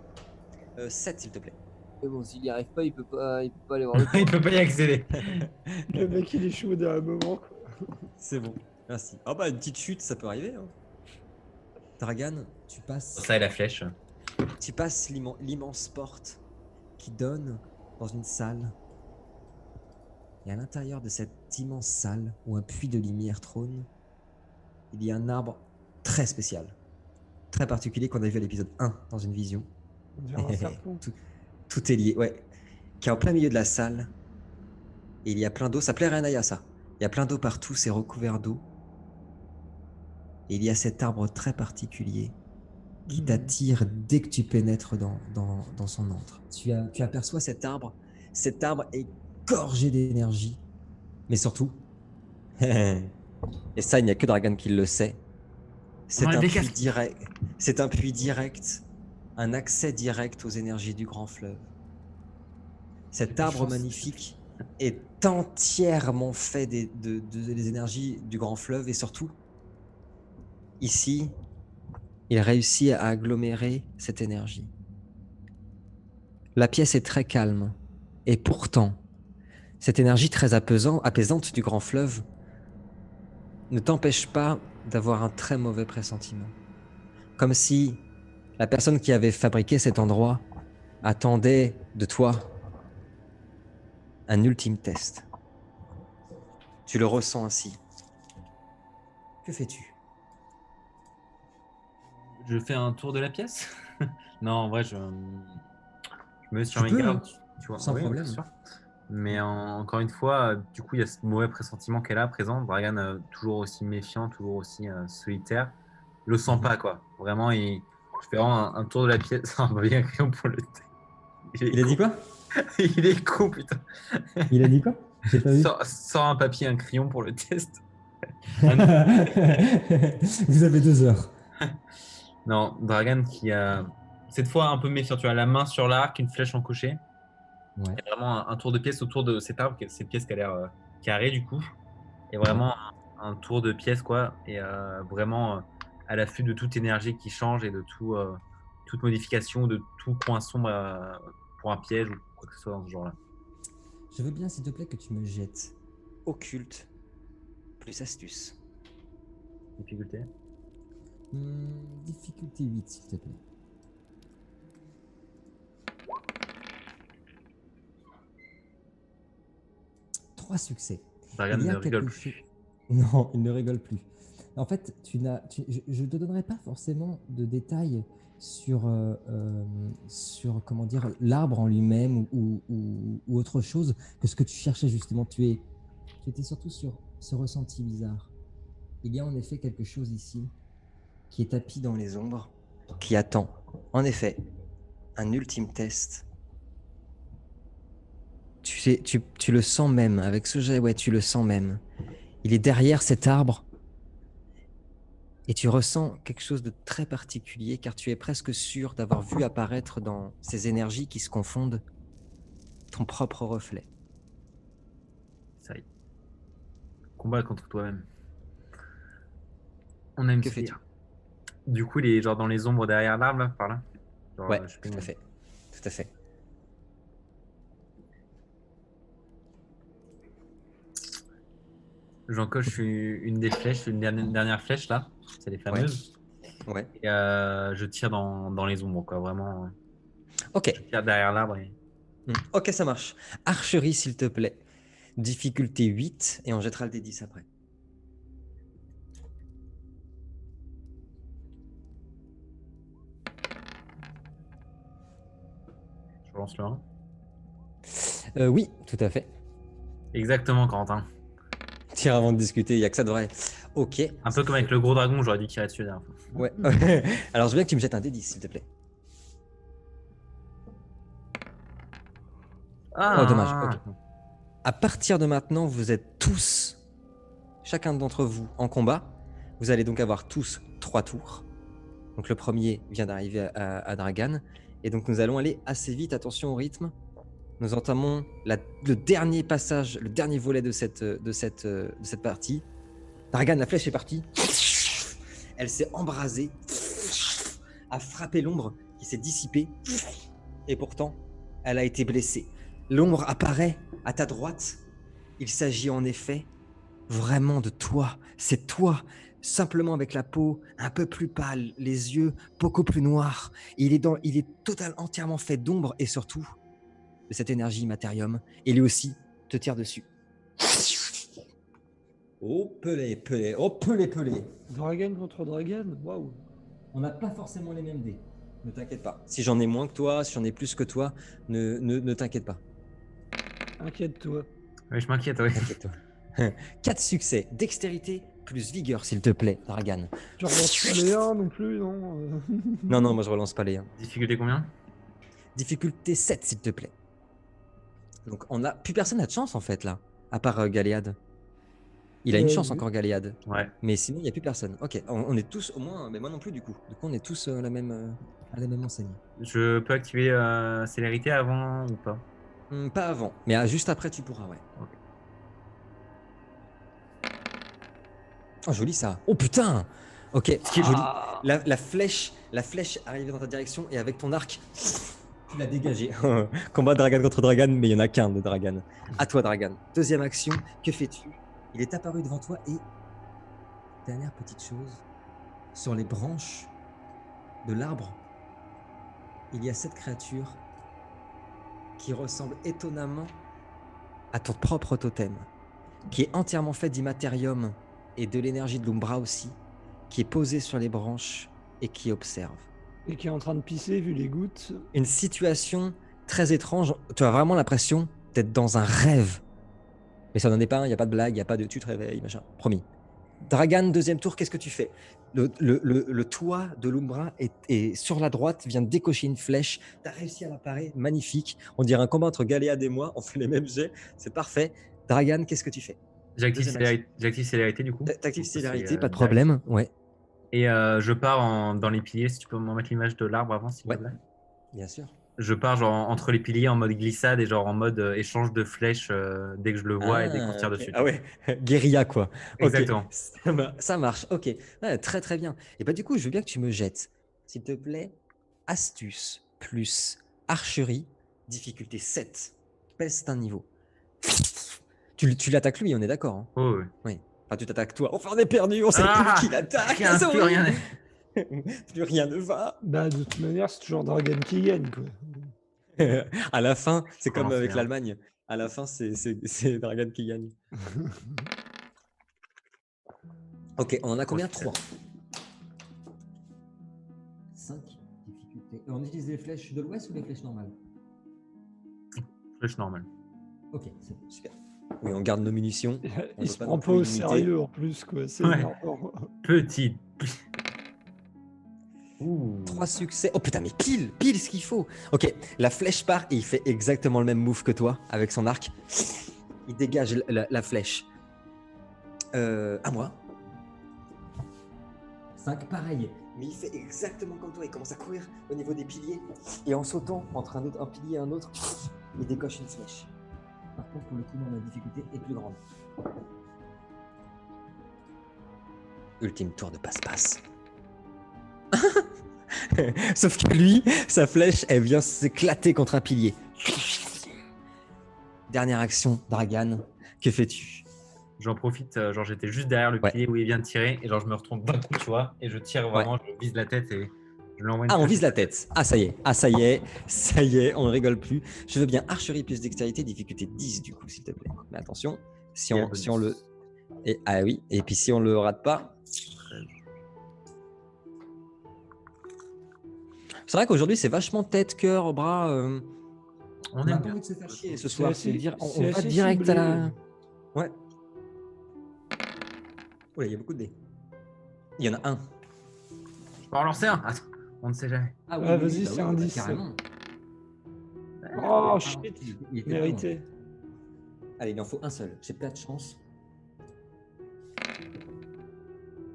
7, s'il te plaît. Mais bon, s'il n'y arrive pas, il peut pas aller voir le Il peut pas y accéder. Le mec, il est chaud d'un moment, quoi. C'est bon, merci. Ah bah, une petite chute, ça peut arriver. Hein. Dragan, tu passes Ça et la flèche. l'immense porte qui donne dans une salle. Et à l'intérieur de cette immense salle où un puits de lumière trône, il y a un arbre très spécial, très particulier qu'on a vu à l'épisode 1 dans une vision. On dirait un serpent. Tout est lié, ouais. Qui est en plein milieu de la salle. Et il y a plein d'eau. Ça plaît à Naya, ça. Il y a plein d'eau partout, c'est recouvert d'eau. Et il y a cet arbre très particulier qui t'attire dès que tu pénètres dans son antre. Tu aperçois cet arbre. Cet arbre est gorgé d'énergie. Mais surtout, et ça, il n'y a que Dragan qui le sait, c'est un puits direct. C'est un puits direct, un accès direct aux énergies du grand fleuve. Cet arbre magnifique est entièrement fait des énergies du grand fleuve et surtout, ici, il réussit à agglomérer cette énergie. La pièce est très calme et pourtant, cette énergie très apaisante du grand fleuve ne t'empêche pas d'avoir un très mauvais pressentiment. Comme si la personne qui avait fabriqué cet endroit attendait de toi un ultime test. Tu le ressens ainsi. Que fais-tu? Je fais un tour de la pièce. Non, en vrai, je me mets sur Tu mes peux, gardes. hein, Tu vois. sans Oui, problème. bien sûr. Mais encore une fois, du coup, il y a ce mauvais pressentiment qu'elle a présent. Dragan, toujours aussi méfiant, toujours aussi solitaire. Je le sens pas, quoi. Vraiment, je fais vraiment un tour de la pièce. On va bien un crayon pour le thé. Il a dit quoi? Il est con, putain. Il a dit quoi? J'ai pas vu. Sors un papier, un crayon pour le test. Vous avez 2 heures. Non, Dragan qui a cette fois un peu méfiant. Tu as la main sur l'arc, une flèche encochée. Ouais. Et vraiment un tour de pièce autour de cet arbre, cette pièce qui a l'air carrée du coup. Et vraiment un tour de pièce, quoi. Et vraiment à l'affût de toute énergie qui change et de toute modification, de tout coin sombre pour un piège ou quoi que ce soit dans ce genre-là. Je veux bien, s'il te plaît, que tu me jettes occulte plus astuce. Difficulté. Difficulté 8, s'il te plaît. 3 succès. Dragan Il y a ne rigole quelque plus. chose- Non, il ne rigole plus. En fait, je ne te donnerai pas forcément de détails sur comment dire, l'arbre en lui-même ou autre chose que ce que tu cherchais justement. Tu étais surtout sur ce ressenti bizarre. Il y a en effet quelque chose ici qui est tapis dans les ombres, qui attend, en effet, un ultime test. Tu le sens même, avec ce jet, ouais, tu le sens même. Il est derrière cet arbre et tu ressens quelque chose de très particulier car tu es presque sûr d'avoir vu apparaître dans ces énergies qui se confondent ton propre reflet. Ça y est. Combat contre toi-même. On aime Que se fais-tu? dire. Du coup, il est genre dans les ombres derrière l'arbre, là, par là. Genre, Ouais, je sais tout pas, à fait. Tout à fait. j'encoche une des flèches, une dernière flèche là, c'est les fameuses. Ouais. Et je tire dans les ombres, quoi. Vraiment, Ok. je tire derrière l'arbre. Ok, ça marche. Archerie, s'il te plaît. Difficulté 8 et on jettera le D10 après. Je relance le 1. Oui, tout à fait. Exactement, Corentin. Tire avant de discuter, il n'y a que ça de vrai. Ok. Un peu comme avec le gros dragon, j'aurais dû tirer dessus la dernière fois. Ouais. Alors, je veux bien que tu me jettes un D10, s'il te plaît. Ah, Oh, dommage. Ok. À partir de maintenant, vous êtes tous, chacun d'entre vous, en combat. Vous allez donc avoir tous 3 tours. Donc, le premier vient d'arriver à Dragan. Et donc, nous allons aller assez vite. Attention au rythme. Nous entamons le dernier passage, le dernier volet de cette partie. Dragan, la flèche est partie. Elle s'est embrasée, a frappé l'ombre qui s'est dissipée. Et pourtant, elle a été blessée. L'ombre apparaît à ta droite. Il s'agit en effet vraiment de toi. C'est toi, simplement avec la peau un peu plus pâle, les yeux beaucoup plus noirs. Il est entièrement fait d'ombre et surtout de cette énergie matérium. Et lui aussi te tire dessus. Oh pelé, pelé, oh pelé, pelé. Dragon contre Dragon, waouh. On n'a pas forcément les mêmes dés. Ne t'inquiète pas. Si j'en ai moins que toi, si j'en ai plus que toi, ne t'inquiète pas. Inquiète-toi. Oui, je m'inquiète, oui. T'inquiète-toi. 4 succès. Dextérité plus vigueur, s'il te plaît, Dragan. Tu relances pas les 1 non plus, non Non, non, moi je relance pas les 1. Difficulté combien? Difficulté 7, s'il te plaît. Donc, plus personne n'a de chance, en fait, là. À part Galéade. Il a une chance oui. encore, Galéade. Ouais. Mais sinon, il n'y a plus personne. Ok, on est tous, au moins, mais moi non plus, du coup. Du coup, on est tous à la même enseigne. Je peux activer célérité avant ou pas? Pas avant, mais juste après, tu pourras, ouais. Ok. Oh, joli ça. Oh putain. Ok, joli. Ah. La flèche arrivait dans ta direction et avec ton arc, tu l'as dégagé. Combat Dragan contre Dragan, mais il n'y en a qu'un de Dragan. À toi, Dragan. Deuxième action, que fais-tu? Il est apparu devant toi et, dernière petite chose, sur les branches de l'arbre, il y a cette créature qui ressemble étonnamment à ton propre totem, qui est entièrement fait d'immatérium et de l'énergie de l'Umbra aussi, qui est posée sur les branches et qui observe. Et qui est en train de pisser vu les gouttes. Une situation très étrange. Tu as vraiment l'impression d'être dans un rêve. Mais ça n'en est pas un, il n'y a pas de blague, il n'y a pas de tu te réveilles, machin. Promis. Dragan, deuxième tour, qu'est-ce que tu fais? Le toit de l'Umbra est sur la droite, vient de décocher une flèche. Tu as réussi à la parer, magnifique. On dirait un combat entre Galéade et moi, on fait les mêmes jets, c'est parfait. Dragan, qu'est-ce que tu fais? J'active célérité du coup. T'actives Donc, ça, célérité, c'est, pas de direct. problème. Ouais, Et je pars dans les piliers. Si tu peux m'en mettre l'image de l'arbre avant, s'il Ouais. te plaît. bien sûr. Je pars genre entre les piliers en mode glissade et genre en mode échange de flèches dès que je le vois et dès qu'on tire ok. dessus. Ah ouais, guérilla quoi. Exactement. Ok, ça marche, ok. Ouais, très très bien. Et bah du coup, je veux bien que tu me jettes, s'il te plaît, astuce plus archerie, difficulté 7. Pèse un niveau. Tu l'attaques lui, on est d'accord, hein? Oh, oui. Oui. Enfin, tu t'attaques toi. Enfin, on est perdu, on sait Ah, plus qui l'attaque. rien, c'est plus rien. horrible. Plus rien ne va. Bah, de toute manière, c'est toujours Dragan qui gagne, quoi. À la fin, c'est comme Comment avec faire l'Allemagne. À la fin, c'est Dragan qui gagne. Ok, on en a combien? 3. 5 difficultés. On utilise les flèches de l'ouest ou les flèches normales? Flèche normale. Ok, c'est bon, super. Oui, on garde nos munitions. On Il veut se pas prend non pas plus au limiter. sérieux en plus, quoi. C'est Ouais. énorme. Petite. 3 succès. Oh putain, mais pile ce qu'il faut. Ok, la flèche part et il fait exactement le même move que toi avec son arc. Il dégage la flèche. À moi. 5, pareil. Mais il fait exactement comme toi. Il commence à courir au niveau des piliers. Et en sautant entre un pilier et un autre, il décoche une flèche. Par contre, pour le coup, la difficulté est plus grande. Ultime tour de passe-passe. Sauf que lui, sa flèche, elle vient s'éclater contre un pilier. Dernière action, Dragan. Que fais-tu? J'en profite, genre j'étais juste derrière le Ouais. pilier où il vient de tirer et genre je me retourne d'un coup, tu vois, et je tire vraiment, je vise la tête et je lui envoie une Ah, on flèche. vise la tête. Ah, ça y est, on ne rigole plus. Je veux bien archerie plus dextérité, difficulté 10 du coup, s'il te plaît. Mais attention, si Et on, si on le... Et, ah oui, et puis si on le rate pas... C'est vrai qu'aujourd'hui, c'est vachement tête, cœur, bras... On n'a aime pas bien. envie de se faire chier ce C'est soir. assez- On c'est va assez direct ciblé. à la... Ouais. Ouais, il y a beaucoup de dés. Il y en a un. Je peux en lancer un. Attends, on ne sait jamais. Ah Ouais, vas-y, c'est un 10. Carrément. Oh, shit. Il était Mérité. Allez, il en faut un seul. J'ai pas de chance.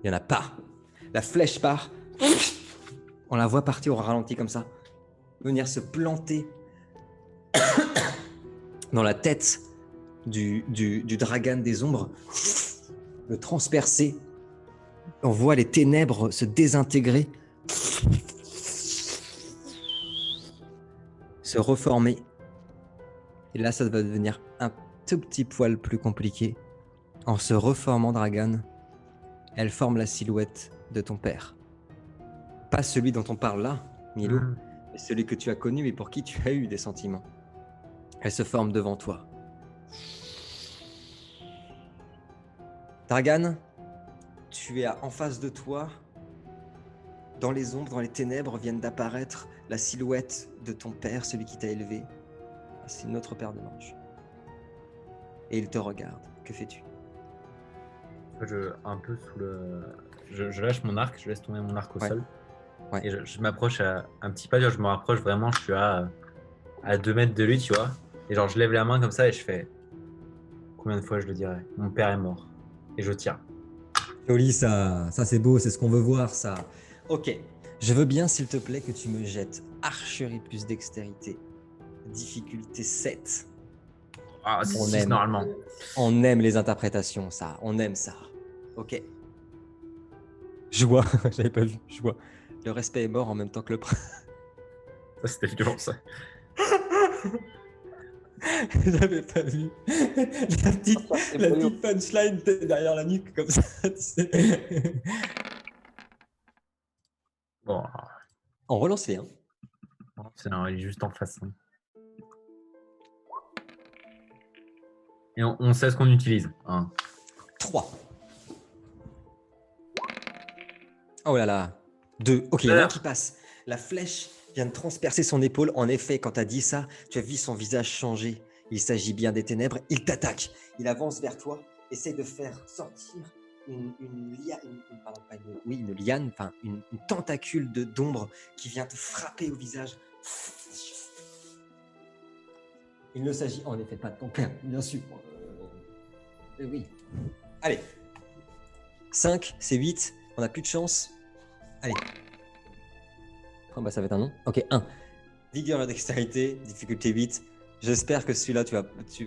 Il n'y en a pas. La flèche part. On la voit partir au ralenti comme ça. Venir se planter dans la tête du dragan des ombres. Le transpercer. On voit les ténèbres se désintégrer. Se reformer. Et là, ça va devenir un tout petit poil plus compliqué. En se reformant, Dragan, elle forme la silhouette de ton père. Pas celui dont on parle là, Milo, mais celui que tu as connu et pour qui tu as eu des sentiments. Elle se forme devant toi. Dragan, tu as en face de toi Dans les ombres, dans les ténèbres, viennent d'apparaître la silhouette de ton père, celui qui t'a élevé. C'est notre père de l'ange. Et il te regarde. Que fais-tu? Un peu sous le. Je lâche mon arc, je laisse tomber mon arc au Ouais. sol. Ouais. Et je m'approche à un petit pas, je me rapproche vraiment, je suis à 2 mètres de lui, tu vois. Et genre, je lève la main comme ça et je fais. Combien de fois je le dirais? Mon père est mort. Et je tire. Joli ça, ça c'est beau, c'est ce qu'on veut voir ça. Ok, je veux bien s'il te plaît que tu me jettes archerie plus dextérité, difficulté 7. Ah, On 6 aime. normalement. On aime les interprétations, ça, on aime ça. Ok. Je vois, j'avais pas vu, je vois. Le respect est mort en même temps que le prince. Ça, c'était violent, ça. J'avais pas vu. La petite punchline derrière la nuque comme ça, tu sais. Bon, On relance les, hein. il est juste en face. Hein. Et on sait ce qu'on utilise. Hein. 3. Oh là là. 2. Ok, il y en a un qui passe. La flèche vient de transpercer son épaule. En effet, quand tu as dit ça, tu as vu son visage changer. Il s'agit bien des ténèbres. Il t'attaque. Il avance vers toi, essaie de faire sortir une liane, enfin une tentacule d'ombre qui vient te frapper au visage. Il ne s'agit en effet pas de ton père, bien sûr. Oui. Allez. 5, c'est 8. On n'a plus de chance. Allez. Oh, bah, ça va être un nom. Ok, 1. Vigueur la dextérité, difficulté 8. J'espère que celui-là,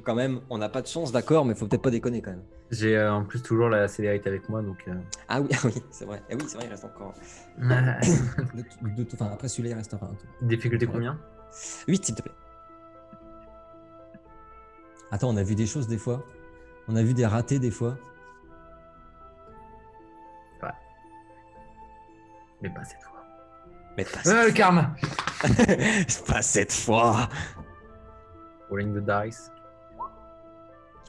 quand même, on n'a pas de chance, d'accord, mais faut peut-être pas déconner quand même. J'ai en plus toujours la célérité avec moi, donc. Ah oui, c'est vrai. Et oui, c'est vrai, il reste encore. Enfin, après celui-là, il restera un tout. Difficulté combien? 8, s'il te plaît. Attends, on a vu des choses des fois. On a vu des ratés des fois. Ouais. Mais pas cette fois. Mais pas le karma. pas cette fois. Rolling the dice.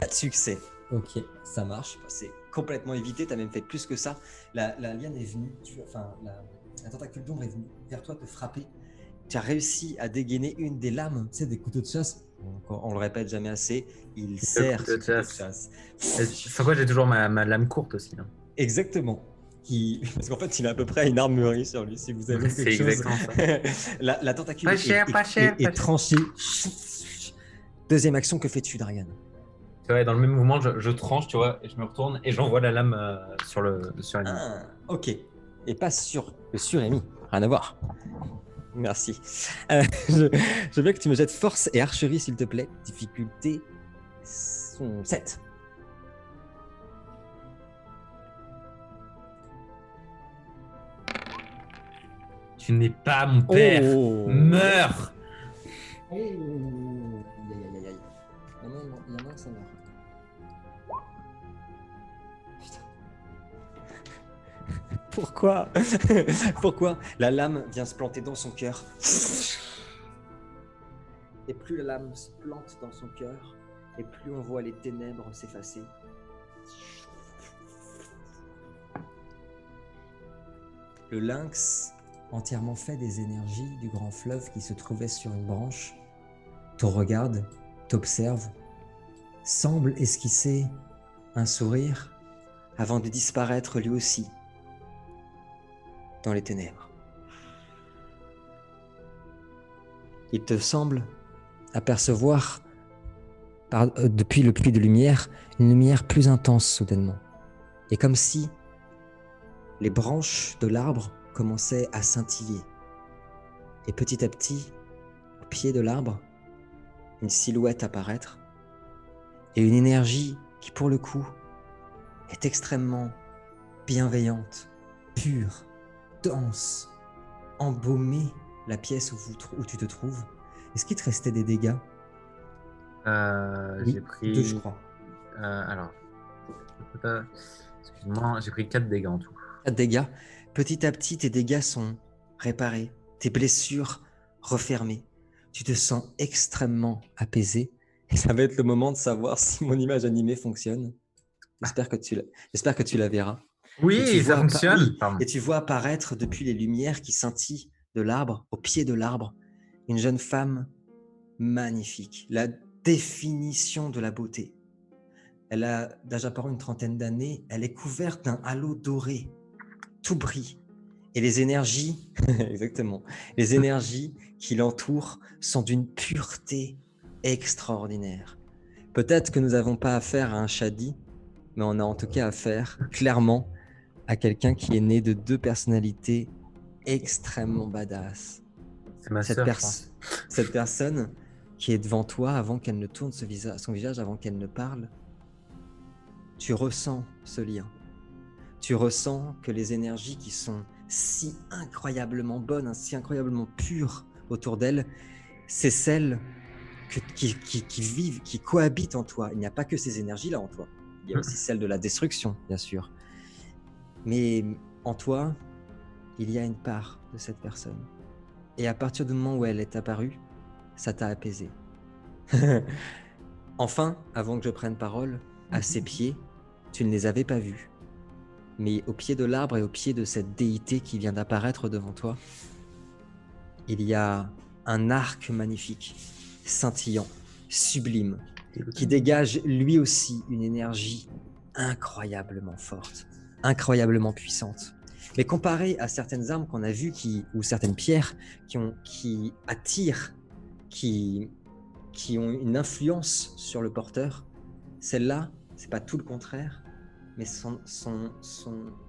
4 succès. Ok, ça marche. C'est complètement évité. Tu as même fait plus que ça. La liane est venue, la tentacule d'ombre est venue vers toi te frapper. Tu as réussi à dégainer une des lames, tu sais, des couteaux de chasse. On le répète jamais assez. Il sert ce couteau de chasse. Sans quoi, j'ai toujours ma lame courte aussi. Là. Exactement. Parce qu'en fait, il a à peu près une armurerie sur lui, si vous avez quelque chose. C'est exactement ça. la tentacule pas cher. est tranchée. Deuxième action, que fais-tu, Darian? Tu vois, dans le même mouvement, je tranche, tu vois, et je me retourne et j'envoie la lame sur l'ennemi. Ah, ok. Et pas sur le sur-ennemi. Rien à voir. Merci. Je veux que tu me jettes force et archerie, s'il te plaît. Difficulté 7. Tu n'es pas mon père. Oh. Meurs. Oh. Aïe, aïe, aïe, aïe. Il y en a un, ça meurt. Putain. Pourquoi? Pourquoi? La lame vient se planter dans son cœur. Et plus la lame se plante dans son cœur, et plus on voit les ténèbres s'effacer. Le lynx, entièrement fait des énergies du grand fleuve qui se trouvait sur une branche, te regarde, t'observe, semble esquisser un sourire avant de disparaître lui aussi dans les ténèbres. Il te semble apercevoir, depuis le puits de lumière, une lumière plus intense soudainement. Et comme si les branches de l'arbre commençaient à scintiller. Et petit à petit, au pied de l'arbre, une silhouette apparaître et une énergie qui, pour le coup, est extrêmement bienveillante, pure, dense, embaumer la pièce où tu te trouves. Est-ce qu'il te restait des dégâts? J'ai pris 2, je crois. Alors, excuse-moi, j'ai pris 4 dégâts en tout. 4 dégâts. Petit à petit, tes dégâts sont réparés, tes blessures refermées. Tu te sens extrêmement apaisé. Et ça va être le moment de savoir si mon image animée fonctionne. J'espère que tu la verras. Oui, ça fonctionne. Oui, Pardon. et tu vois apparaître depuis les lumières qui scintillent de l'arbre, au pied de l'arbre, une jeune femme magnifique, la définition de la beauté. Elle a déjà par une trentaine d'années, elle est couverte d'un halo doré, tout brille. Et les énergies, exactement, les énergies qui l'entourent sont d'une pureté extraordinaire. Peut-être que nous n'avons pas affaire à un shadi, mais on a en tout cas affaire clairement à quelqu'un qui est né de deux personnalités extrêmement badass. C'est ma Cette, sœur, pers- je pense. cette personne qui est devant toi avant qu'elle ne tourne son visage, avant qu'elle ne parle, tu ressens ce lien. Tu ressens que les énergies qui sont si incroyablement bonnes, si incroyablement pures autour d'elle, c'est celles qui vivent, qui cohabitent en toi. Il n'y a pas que ces énergies-là en toi. Il y a aussi celle de la destruction, bien sûr. Mais en toi, il y a une part de cette personne. Et à partir du moment où elle est apparue, ça t'a apaisé. Enfin, avant que je prenne parole, à ses pieds, tu ne les avais pas vus. Mais au pied de l'arbre et au pied de cette déité qui vient d'apparaître devant toi, il y a un arc magnifique, scintillant, sublime, qui dégage lui aussi une énergie incroyablement forte, incroyablement puissante. Mais comparé à certaines armes qu'on a vues ou certaines pierres qui attirent, qui ont une influence sur le porteur, celle-là, c'est pas tout le contraire, mais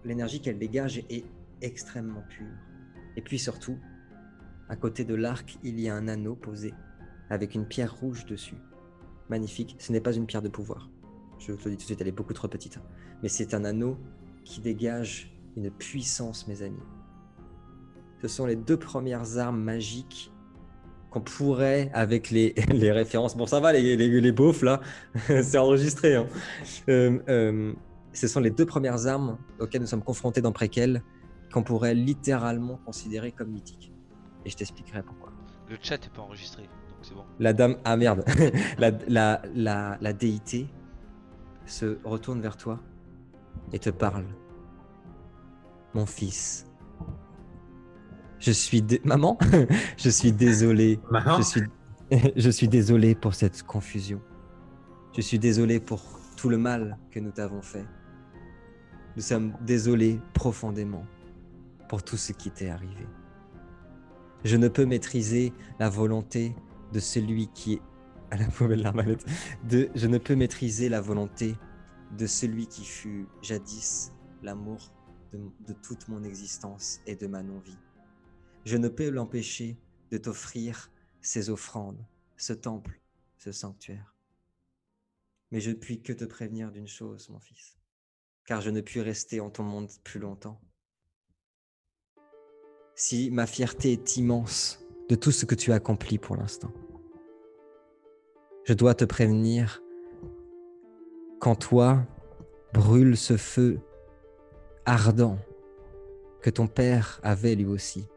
l'énergie qu'elle dégage est extrêmement pure. Et puis surtout, à côté de l'arc, il y a un anneau posé avec une pierre rouge dessus. Magnifique, ce n'est pas une pierre de pouvoir. Je te le dis tout de suite, elle est beaucoup trop petite. Mais c'est un anneau qui dégage une puissance, mes amis. Ce sont les deux premières armes magiques qu'on pourrait, avec les références... Bon, ça va, les beaufs, là, c'est enregistré. Hein. Ce sont les deux premières armes auxquelles nous sommes confrontés dans Préquel qu'on pourrait littéralement considérer comme mythiques. Et je t'expliquerai pourquoi. Le chat n'est pas enregistré, donc c'est bon. La dame... Ah merde. la déité se retourne vers toi et te parle. Mon fils, Maman, je suis désolé. Maman Je suis désolé pour cette confusion. Je suis désolé pour tout le mal que nous t'avons fait. Nous sommes désolés profondément pour tout ce qui t'est arrivé. Je ne peux maîtriser la volonté de celui qui est... à la poubelle l'arbalète. Je ne peux maîtriser la volonté de celui qui fut jadis l'amour de toute mon existence et de ma non-vie. Je ne peux l'empêcher de t'offrir ces offrandes, ce temple, ce sanctuaire. Mais je ne puis que te prévenir d'une chose, mon fils, car je ne puis rester en ton monde plus longtemps. Si ma fierté est immense de tout ce que tu as accompli pour l'instant, je dois te prévenir qu'en toi brûle ce feu ardent que ton père avait lui aussi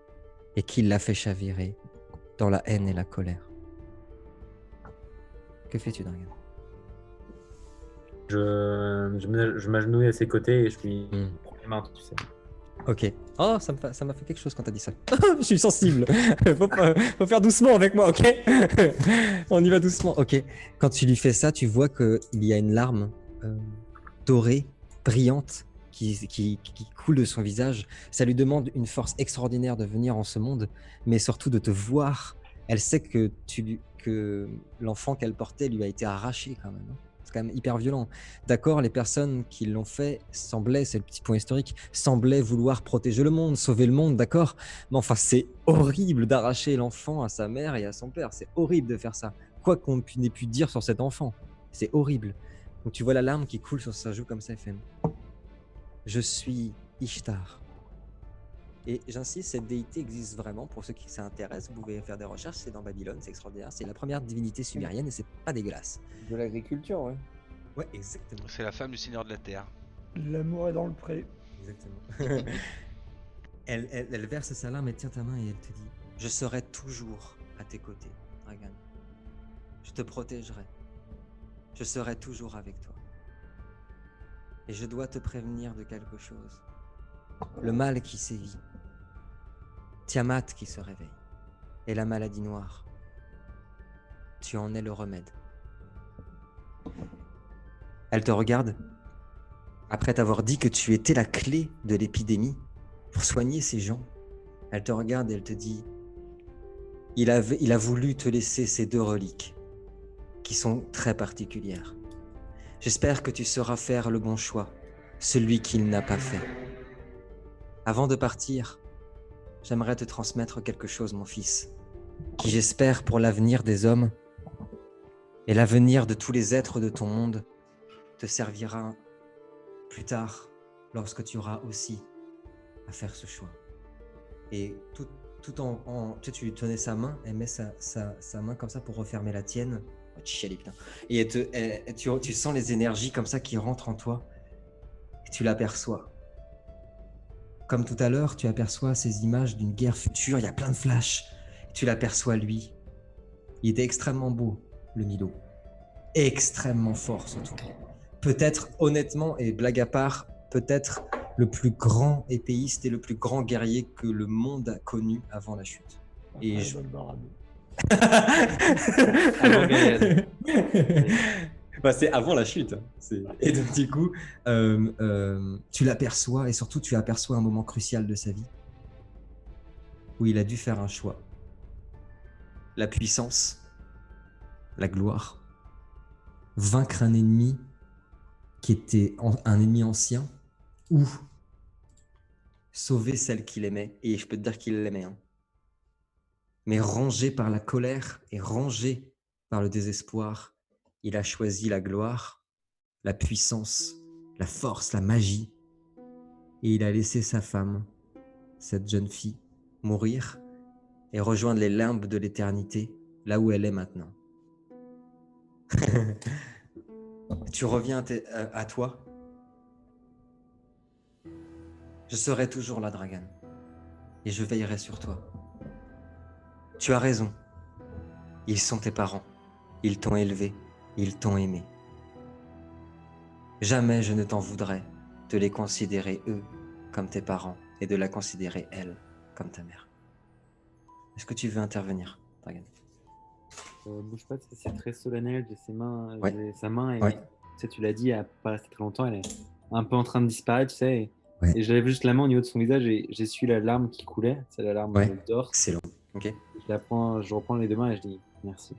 et qu'il l'a fait chavirer dans la haine et la colère. Que fais-tu, Dragan? Je m'agenouille à ses côtés et je lui prends les mains, tu sais. Ok. Oh, ça m'a fait quelque chose quand t'as dit ça. Je suis sensible. Faut faire doucement avec moi, ok? On y va doucement. Ok. Quand tu lui fais ça, tu vois qu'il y a une larme dorée, brillante, qui coule de son visage. Ça lui demande une force extraordinaire de venir en ce monde, mais surtout de te voir. Elle sait que l'enfant qu'elle portait lui a été arraché quand même. C'est quand même hyper violent. D'accord, les personnes qui l'ont fait semblaient, c'est le petit point historique, semblaient vouloir protéger le monde, sauver le monde, d'accord? Mais enfin, c'est horrible d'arracher l'enfant à sa mère et à son père. C'est horrible de faire ça. Quoi qu'on n'ait pu dire sur cet enfant, c'est horrible. Donc tu vois la larme qui coule sur sa joue comme ça, elle fait « Je suis Ishtar ». Et j'insiste, cette déité existe vraiment. Pour ceux qui s'intéressent, vous pouvez faire des recherches. C'est dans Babylone, c'est extraordinaire. C'est la première divinité sumérienne et c'est pas dégueulasse. De l'agriculture, ouais. Ouais, exactement. C'est la femme du Seigneur de la Terre. L'amour est dans le pré. Exactement. elle verse sa larme et tient ta main et elle te dit « Je serai toujours à tes côtés, Dragan. Je te protégerai. Je serai toujours avec toi. Et je dois te prévenir de quelque chose. Le mal qui sévit. Tiamat qui se réveille. Et la maladie noire. Tu en es le remède. Elle te regarde. Après t'avoir dit que tu étais la clé de l'épidémie pour soigner ces gens. Elle te regarde et elle te dit, il a voulu te laisser ces 2 reliques qui sont très particulières. J'espère que tu sauras faire le bon choix, celui qu'il n'a pas fait. Avant de partir, j'aimerais te transmettre quelque chose, mon fils, qui j'espère pour l'avenir des hommes et l'avenir de tous les êtres de ton monde te servira plus tard lorsque tu auras aussi à faire ce choix. Et tout en tu lui tenais sa main, elle met sa main comme ça pour refermer la tienne. Oh, chialer, putain. Et tu sens les énergies comme ça qui rentrent en toi et tu l'aperçois. Comme tout à l'heure, tu aperçois ces images d'une guerre future, il y a plein de flashs. Tu l'aperçois lui. Il était extrêmement beau, le Milo. Extrêmement fort surtout. Peut-être, honnêtement, et blague à part, peut-être le plus grand épéiste et le plus grand guerrier que le monde a connu avant la chute. Et je... Avant Gaël. Bah, c'est avant la chute. Et donc du coup, tu l'aperçois et surtout tu aperçois un moment crucial de sa vie où il a dû faire un choix. La puissance, la gloire, vaincre un ennemi qui était un ennemi ancien ou sauver celle qu'il aimait. Et je peux te dire qu'il l'aimait. Hein. Mais rongé par la colère et rongé par le désespoir, il a choisi la gloire, la puissance, la force, la magie. Et il a laissé sa femme, cette jeune fille, mourir et rejoindre les limbes de l'éternité, là où elle est maintenant. Tu reviens à toi. Je serai toujours là, Dragan, et je veillerai sur toi. Tu as raison. Ils sont tes parents. Ils t'ont élevé. Ils t'ont aimé. Jamais je ne t'en voudrais de les considérer, eux, comme tes parents, et de la considérer, elle, comme ta mère. Est-ce que tu veux intervenir, Dragan? Bouge pas, c'est très solennel. J'ai ses mains, Ouais. j'ai sa main, et Ouais. tu sais, tu l'as dit, elle n'a pas resté très longtemps. Elle est un peu en train de disparaître, tu sais. Et, Ouais. et j'avais juste la main au niveau de son visage et j'ai su la larme qui coulait. C'est la larme Ouais. Excellent. Ok. Je reprends les 2 mains et je dis merci.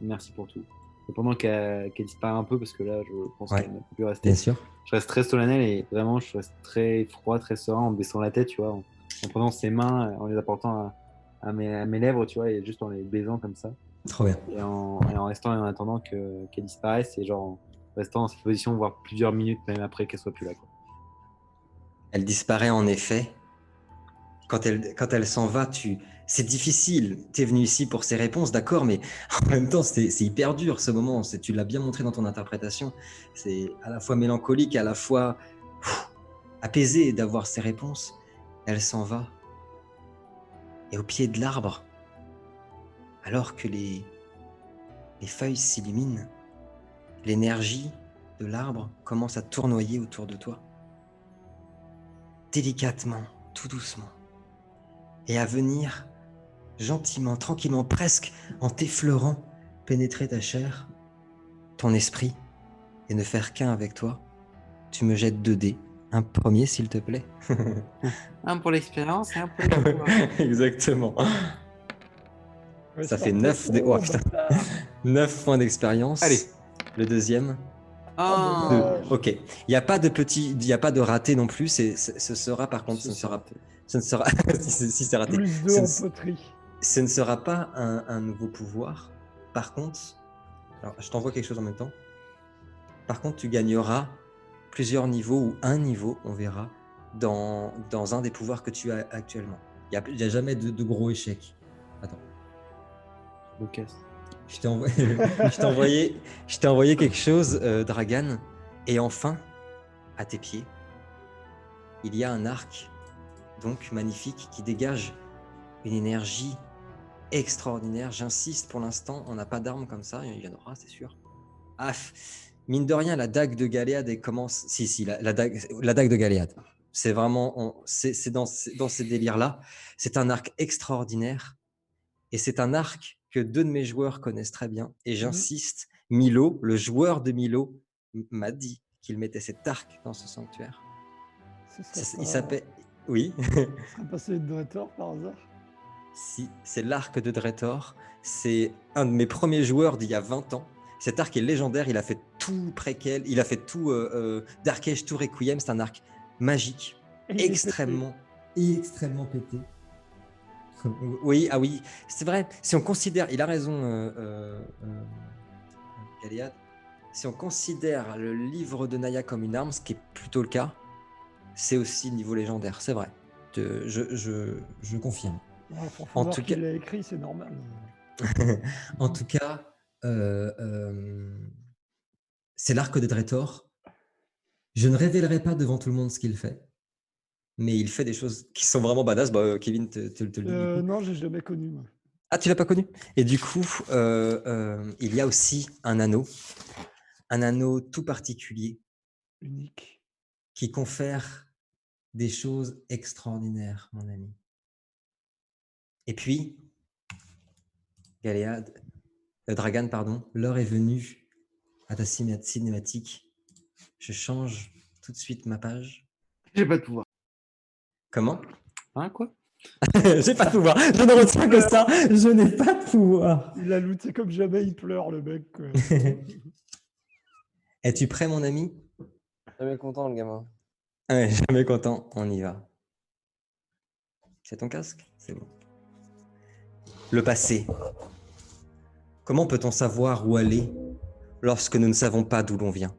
Merci pour tout. Et pendant qu'elle disparaît un peu, parce que là, je pense Ouais. qu'elle ne peut plus rester. Bien sûr. Je reste très solennel et vraiment, je reste très froid, très serein en baissant la tête, tu vois, en prenant ses mains, en les apportant à mes lèvres, tu vois, et juste en les baisant comme ça. Trop bien. Et en restant et en attendant qu'elle disparaisse et genre en restant dans cette position, voire plusieurs minutes même après qu'elle soit plus là, quoi. Elle disparaît en effet. Quand elle s'en va, c'est difficile. Tu es venu ici pour ces réponses, d'accord, mais en même temps, c'est hyper dur ce moment. Tu l'as bien montré dans ton interprétation. C'est à la fois mélancolique, à la fois apaisé d'avoir ces réponses. Elle s'en va. Et au pied de l'arbre, alors que les feuilles s'illuminent, l'énergie de l'arbre commence à tournoyer autour de toi. Délicatement, tout doucement. Et à venir gentiment, tranquillement, presque en t'effleurant, pénétrer ta chair, ton esprit, et ne faire qu'un avec toi. Tu me jettes 2 dés. Un premier, s'il te plaît. Un pour l'expérience et un pour le pouvoir. Exactement. Ouais, Ça c'est fait parti. 9 dés. Oh, putain. 9 points d'expérience. Allez. Le deuxième. Ah, dommage. Ok. Il n'y a pas de raté non plus. Ce sera par contre, ce ne sera si c'est raté. Plus 2 Ce en ne- poterie. Ce ne sera pas un nouveau pouvoir. Par contre, alors je t'envoie quelque chose en même temps. Par contre, tu gagneras plusieurs niveaux ou un niveau, on verra, dans un des pouvoirs que tu as actuellement. Il n'y a jamais de gros échecs. Attends, je me casse. je t'ai envoyé quelque chose, Dragan. Et enfin, à tes pieds, il y a un arc, donc magnifique, qui dégage une énergie extraordinaire. J'insiste, pour l'instant, on n'a pas d'armes comme ça. Il y en aura, c'est sûr. Ah, Mine de rien, la dague de Galéade, elle commence. Si, la dague de Galéade. C'est vraiment. C'est dans ces délires-là. C'est un arc extraordinaire. Et c'est un arc que 2 de mes joueurs connaissent très bien. Et j'insiste, Milo, le joueur de Milo, m'a dit qu'il mettait cet arc dans ce sanctuaire. Il s'appelle. Oui. Ça serait passé de Dretor par hasard? Si, c'est l'arc de Dretor. C'est un de mes premiers joueurs d'il y a 20 ans. Cet arc est légendaire. Il a fait tout Préquel, il a fait tout Dark Age, tout Requiem. C'est un arc magique, extrêmement pété. Oui, ah oui, c'est vrai. Si on considère, il a raison, Galéade. Si on considère le livre de Naya comme une arme, ce qui est plutôt le cas, c'est aussi niveau légendaire. C'est vrai. Je confirme. Ouais, En tout cas, il a écrit, c'est normal. en tout cas, c'est l'arc de Dretor. Je ne révélerai pas devant tout le monde ce qu'il fait, mais il fait des choses qui sont vraiment badass. Bah, Kevin te le dit. Du coup. Non, j'ai jamais connu. Moi. Ah, tu l'as pas connu? Et du coup, il y a aussi un anneau tout particulier, Unique. qui confère des choses extraordinaires, mon ami. Et puis, Galéade, Dragan, pardon, l'heure est venue à ta cinématique. Je change tout de suite ma page. J'ai pas de pouvoir. Comment? Hein, quoi? J'ai pas de pouvoir. Je ne retiens que ça. Je n'ai pas de pouvoir. Il a looté comme jamais, il pleure, le mec. Quoi. Es-tu prêt, mon ami? Jamais content, le gamin. Ouais, jamais content. On y va. C'est ton casque? C'est bon. Le passé. Comment peut-on savoir où aller lorsque nous ne savons pas d'où l'on vient?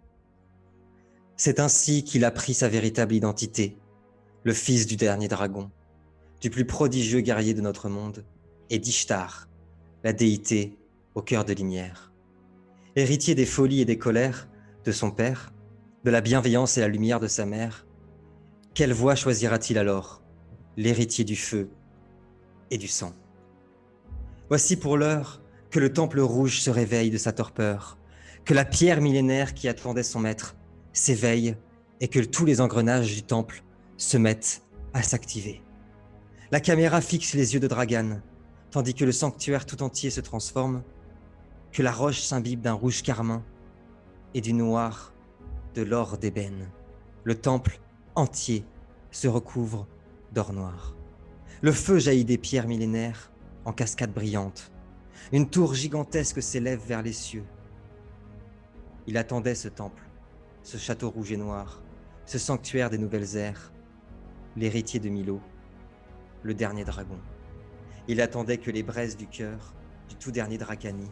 C'est ainsi qu'il a pris sa véritable identité, le fils du dernier dragon, du plus prodigieux guerrier de notre monde, et d'Ishtar, la déité au cœur de lumière. Héritier des folies et des colères de son père, de la bienveillance et la lumière de sa mère, quelle voie choisira-t-il alors? L'héritier du feu et du sang. Voici pour l'heure que le temple rouge se réveille de sa torpeur, que la pierre millénaire qui attendait son maître s'éveille et que tous les engrenages du temple se mettent à s'activer. La caméra fixe les yeux de Dragan, tandis que le sanctuaire tout entier se transforme, que la roche s'imbibe d'un rouge carmin et du noir de l'or d'ébène. Le temple entier se recouvre d'or noir. Le feu jaillit des pierres millénaires en cascade brillante. Une tour gigantesque s'élève vers les cieux. Il attendait ce temple, ce château rouge et noir, ce sanctuaire des nouvelles ères, l'héritier de Milo, le dernier dragon. Il attendait que les braises du cœur du tout dernier Dracani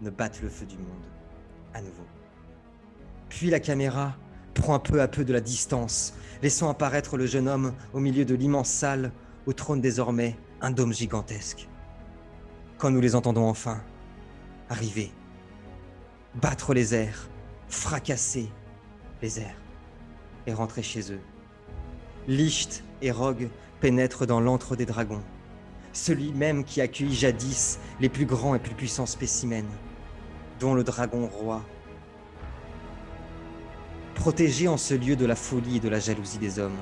ne battent le feu du monde, à nouveau. Puis la caméra prend peu à peu de la distance, laissant apparaître le jeune homme au milieu de l'immense salle où trône désormais un dôme gigantesque. Quand nous les entendons enfin arriver, battre les airs, fracasser les airs et rentrer chez eux. Licht et Rogue pénètrent dans l'antre des dragons, celui même qui accueillit jadis les plus grands et plus puissants spécimens, dont le dragon roi. Protégé en ce lieu de la folie et de la jalousie des hommes,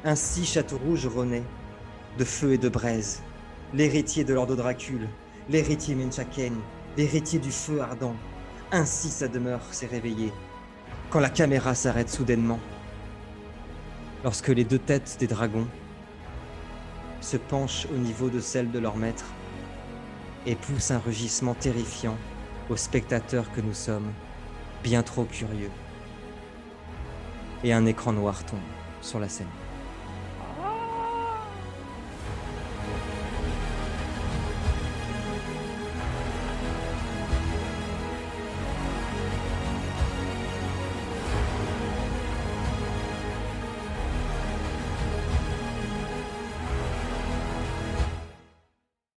ainsi Château-Rouge renaît, de feu et de braise, l'héritier de l'ordre Dracul, l'héritier Menchaken, l'héritier du feu ardent. Ainsi sa demeure s'est réveillée, quand la caméra s'arrête soudainement, lorsque les deux têtes des dragons se penchent au niveau de celle de leur maître et poussent un rugissement terrifiant aux spectateurs que nous sommes, bien trop curieux. Et un écran noir tombe sur la scène.